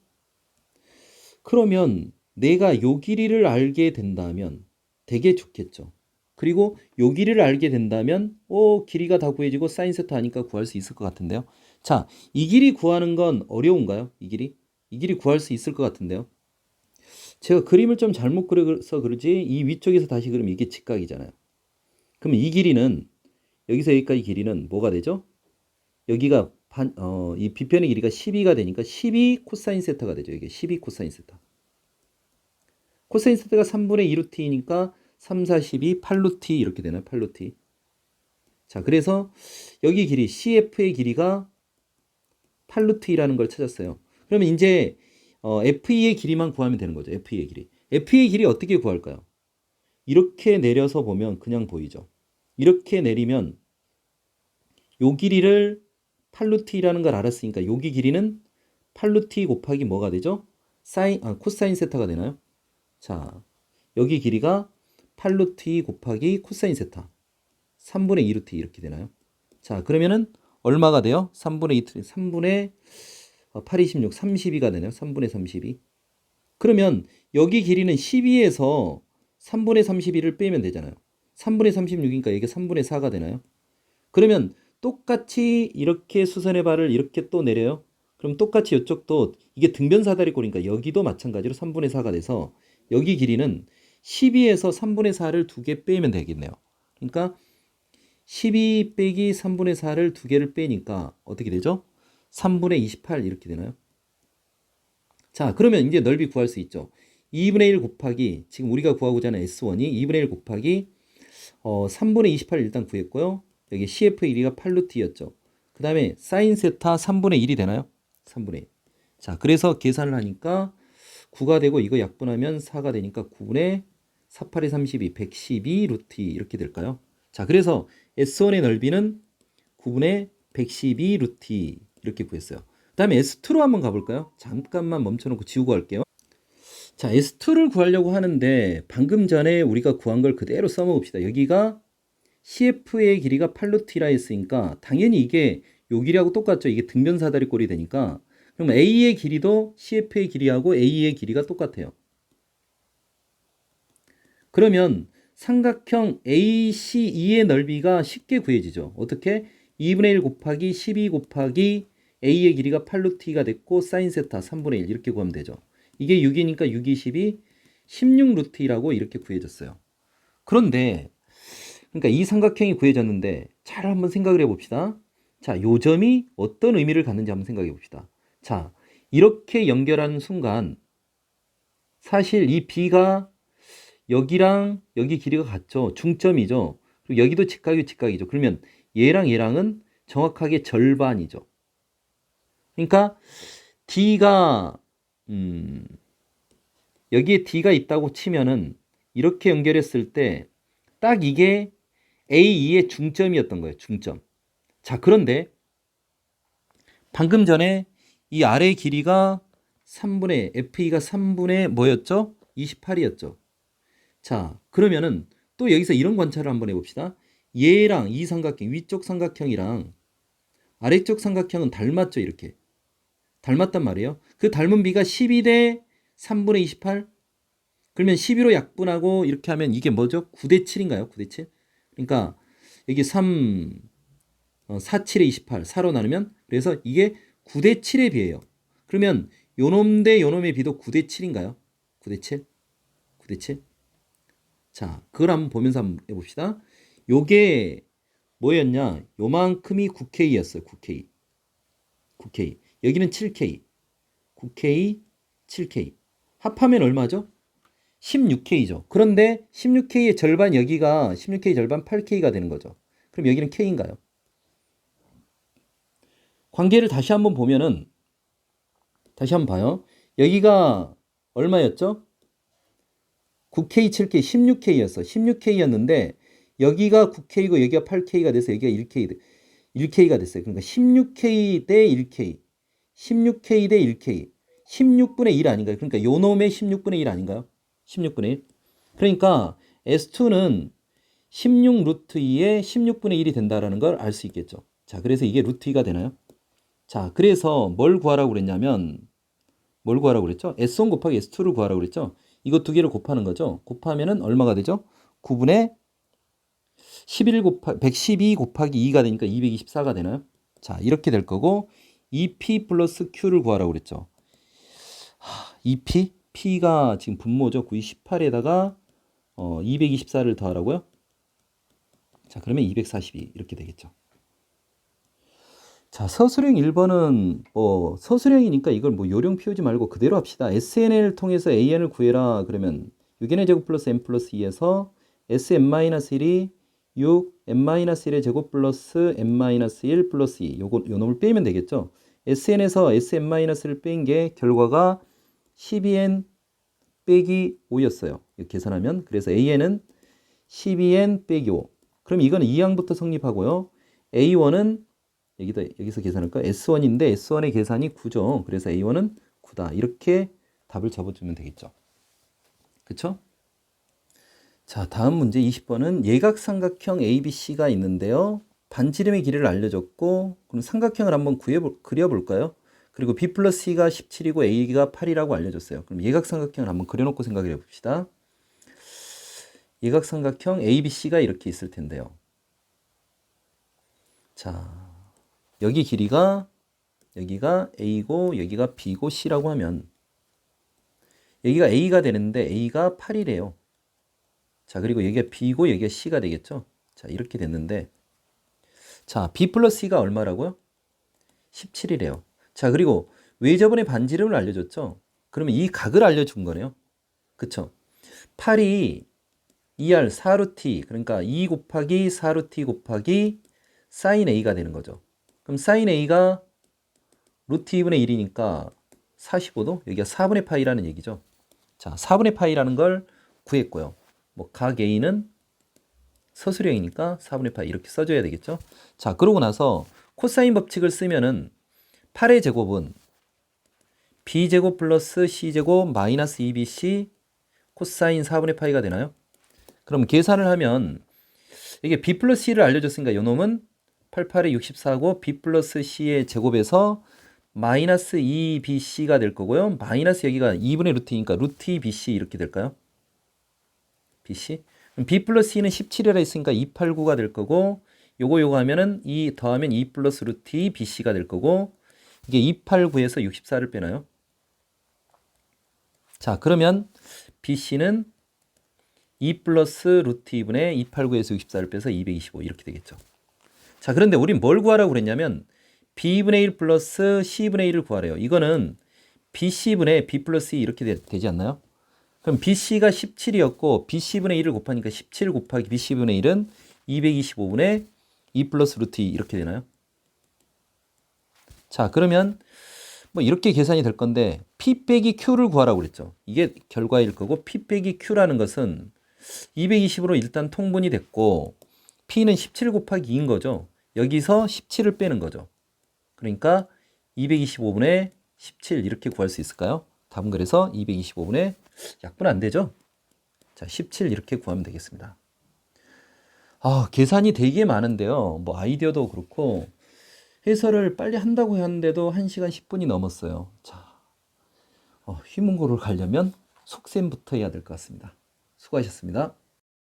그러면 내가 요 길이를 알게 된다면 되게 좋겠죠. 그리고 요 길이를 알게 된다면 길이가 다 구해지고 사인 세타 하니까 구할 수 있을 것 같은데요. 자, 이 길이 구하는 건 어려운가요? 이 길이? 이 길이 구할 수 있을 것 같은데요. 제가 그림을 좀 잘못 그려서 그러지 이 위쪽에서 다시 그리면 이게 직각이잖아요. 그러면 이 길이는 여기서 여기까지 길이는 뭐가 되죠? 여기가 이 비편의 길이가 12가 되니까 12 코사인 세타가 되죠. 이게 12 코사인 세타. 코사인 세타가 3분의 2루트이니까 3, 4, 12, 8루트 이렇게 되나요? 8루트. 자, 그래서 여기 길이 CF의 길이가 8루트라는 걸 찾았어요. 그러면 이제 FE의 길이만 구하면 되는 거죠. FE의 길이. FE의 길이 어떻게 구할까요? 이렇게 내려서 보면 그냥 보이죠. 이렇게 내리면 요 길이를 8루트라는 걸 알았으니까 여기 길이는 8루트 곱하기 뭐가 되죠? 코사인 세타가 되나요? 자, 여기 길이가 8루트 곱하기 코사인 세타 3분의 2루트 이렇게 되나요? 자, 그러면은 얼마가 돼요? 3분의 2, 3분의 8, 26, 32가 되네요. 3분의 32. 그러면 여기 길이는 12에서 3분의 32를 빼면 되잖아요. 3분의 36이니까 이게 3분의 4가 되나요? 그러면 똑같이 이렇게 수선의 발을 이렇게 또 내려요. 그럼 똑같이 이쪽도 이게 등변 사다리꼴이니까 여기도 마찬가지로 3분의 4가 돼서 여기 길이는 12에서 3분의 4를 두 개 빼면 되겠네요. 그러니까 12 빼기 3분의 4를 두 개를 빼니까 어떻게 되죠? 3분의 28 이렇게 되나요? 자, 그러면 이제 넓이 구할 수 있죠. 2분의 1 곱하기 지금 우리가 구하고자 하는 S1이 2분의 1 곱하기 3분의 28 일단 구했고요. 여기 CF의 길이가 8루트였죠. 그 다음에 사인 세타 3분의 1이 되나요? 3분의 1. 자, 그래서 계산을 하니까 9가 되고 이거 약분하면 4가 되니까 9분의 4, 8에 32, 112 루트 이렇게 될까요? 자, 그래서 S1의 넓이는 9분의 112 루트 이렇게 구했어요. 그 다음에 S2로 한번 가볼까요? 잠깐만 멈춰놓고 지우고 할게요. 자, S2를 구하려고 하는데 방금 전에 우리가 구한 걸 그대로 써먹읍시다. 여기가 CF의 길이가 8루트라 했으니까 당연히 이게 요 길이하고 똑같죠. 이게 등변 사다리꼴이 되니까 그럼 A의 길이도 CF의 길이하고 A의 길이가 똑같아요. 그러면 삼각형 ACE의 넓이가 쉽게 구해지죠. 어떻게? 2분의 1 곱하기 12 곱하기 A의 길이가 8루트 2가 됐고 사인 세타 3분의 1 이렇게 구하면 되죠. 이게 6이니까 6, 20이 16루트 2라고 이렇게 구해졌어요. 그런데 그러니까 이 삼각형이 구해졌는데 잘 한번 생각을 해봅시다. 자, 요 점이 어떤 의미를 갖는지 한번 생각해 봅시다. 자, 이렇게 연결하는 순간 사실 이 B가 여기랑 여기 길이가 같죠. 중점이죠. 그리고 여기도 직각이고 직각이죠. 그러면 얘랑 얘랑은 정확하게 절반이죠. 그러니까 D가 여기에 D가 있다고 치면은 이렇게 연결했을 때 딱 이게 A2의 중점이었던 거예요. 중점. 자, 그런데 방금 전에 이 아래 길이가 3분의 FE가 3분의 뭐였죠? 28이었죠. 자, 그러면은 또 여기서 이런 관찰을 한번 해봅시다. 얘랑 이 삼각형, 위쪽 삼각형이랑 아래쪽 삼각형은 닮았죠, 이렇게. 닮았단 말이에요. 그 닮은 비가 12대 3분의 28. 그러면 12로 약분하고 이렇게 하면 이게 뭐죠? 9대 7인가요? 9대 7? 그러니까 여기 3, 4, 7에 28, 4로 나누면 그래서 이게 9대 7에 비해요. 그러면 요놈 대 요놈의 비도 9대 7인가요? 9대 7? 9대 7? 자, 그걸 한번 보면서 한번 해봅시다. 요게 뭐였냐? 요만큼이 9K였어요. 9K. 9K. 여기는 7K. 9K, 7K. 합하면 얼마죠? 16K죠. 그런데 16K의 절반 여기가 16K 절반 8K가 되는 거죠. 그럼 여기는 K인가요? 관계를 다시 한번 보면은 다시 한번 봐요. 여기가 얼마였죠? 9K, 7K, 16K였어. 16K였는데 여기가 9K고 여기가 8K가 돼서 여기가 1K가 됐어요. 그러니까 16K 대 1K, 16K 대 1K, 16분의 1 아닌가요? 그러니까 요 놈의 16분의 1 아닌가요? 16분의 1. 그러니까 S2는 16 루트 2의 16분의 1이 된다라는 걸 알 수 있겠죠. 자, 그래서 이게 루트 2가 되나요? 자, 그래서 뭘 구하라고 그랬냐면 뭘 구하라고 그랬죠? S1 곱하기 S2를 구하라고 그랬죠? 이거 두 개를 곱하는 거죠. 곱하면은 얼마가 되죠? 9분의 112 곱하기 2가 되니까 224가 되나요? 자, 이렇게 될 거고 2P 플러스 Q를 구하라고 그랬죠. 2P? P가 지금 분모죠. 918에다가 224를 더하라고요? 자, 그러면 242 이렇게 되겠죠. 자, 서술형 1번은 서술형이니까 이걸 뭐 요령 피우지 말고 그대로 합시다. SN을 통해서 AN을 구해라. 그러면 6n의 제곱 플러스 n 플러스 2에서 Sn-1이 6, n-1의 제곱 플러스 n-1 플러스 2. 요 놈을 빼면 되겠죠. SN에서 Sn-를 뺀 게 결과가 12n 빼기 5였어요. 이렇게 계산하면. 그래서 AN은 12n 빼기 5. 그럼 이거는 2항부터 성립하고요. A1은 여기서 계산할까? S1인데 S1의 계산이 9죠. 그래서 A1은 9다. 이렇게 답을 접어주면 되겠죠. 그쵸? 자, 다음 문제 20번은 예각삼각형 ABC가 있는데요. 반지름의 길이를 알려줬고 그럼 삼각형을 한번 그려볼까요? 그리고 B 플러스 C가 17이고 A가 8이라고 알려줬어요. 그럼 예각삼각형을 한번 그려놓고 생각을 해봅시다. 예각삼각형 ABC가 이렇게 있을 텐데요. 자, 여기 길이가 여기가 A고 여기가 B고 C라고 하면 여기가 A가 되는데 A가 8이래요. 자, 그리고 여기가 B고 여기가 C가 되겠죠. 자, 이렇게 됐는데 자, B 플러스 C가 얼마라고요? 17이래요. 자, 그리고 왜 저번에 반지름을 알려줬죠? 그러면 이 각을 알려준 거네요. 그쵸? 8이 2R 4루T 그러니까 2 곱하기 4루T 곱하기 사인 A가 되는 거죠. 그럼 사인 A가 루트 2분의 1이니까 45도? 여기가 4분의 파이라는 얘기죠. 자, 4분의 파이라는 걸 구했고요. 뭐 각 A는 서술형이니까 4분의 파이 이렇게 써줘야 되겠죠. 자, 그러고 나서 코사인 법칙을 쓰면은 8의 제곱은 B제곱 플러스 C제곱 마이너스 2BC 코사인 4분의 파이가 되나요? 그럼 계산을 하면 이게 B 플러스 C를 알려줬으니까 요 놈은 88에 64고 B 플러스 C의 제곱에서 마이너스 2BC가 될 거고요. 마이너스 여기가 2분의 루트니까 루트 2BC 이렇게 될까요? BC? 그럼 B 플러스 2는 17이라 했으니까 289가 될 거고, 요거 하면은 더하면 2 플러스 루트 2 BC가 될 거고, 이게 289에서 64를 빼나요? 자, 그러면 BC는 2 플러스 루트 2분의 289에서 64를 빼서 225 이렇게 되겠죠. 자, 그런데 우린 뭘 구하라고 그랬냐면 B분의 1 플러스 C분의 1을 구하래요. 이거는 BC분의 B 플러스 2 이렇게 되지 않나요? 그럼 BC가 17이었고 BC분의 1을 곱하니까 17 곱하기 BC분의 1은 225분의 2 플러스 루트 2 이렇게 되나요? 자, 그러면 뭐 이렇게 계산이 될 건데 P 빼기 Q를 구하라고 그랬죠. 이게 결과일 거고 P 빼기 Q라는 것은 220으로 일단 통분이 됐고 P는 17 곱하기 2인 거죠. 여기서 17을 빼는 거죠. 그러니까 225분의 17 이렇게 구할 수 있을까요? 답은 그래서 225분의 약분 안 되죠? 자, 17 이렇게 구하면 되겠습니다. 계산이 되게 많은데요. 뭐 아이디어도 그렇고 해설을 빨리 한다고 하는데도 1시간 10분이 넘었어요. 자, 휘문고를 가려면 속셈부터 해야 될 것 같습니다. 수고하셨습니다.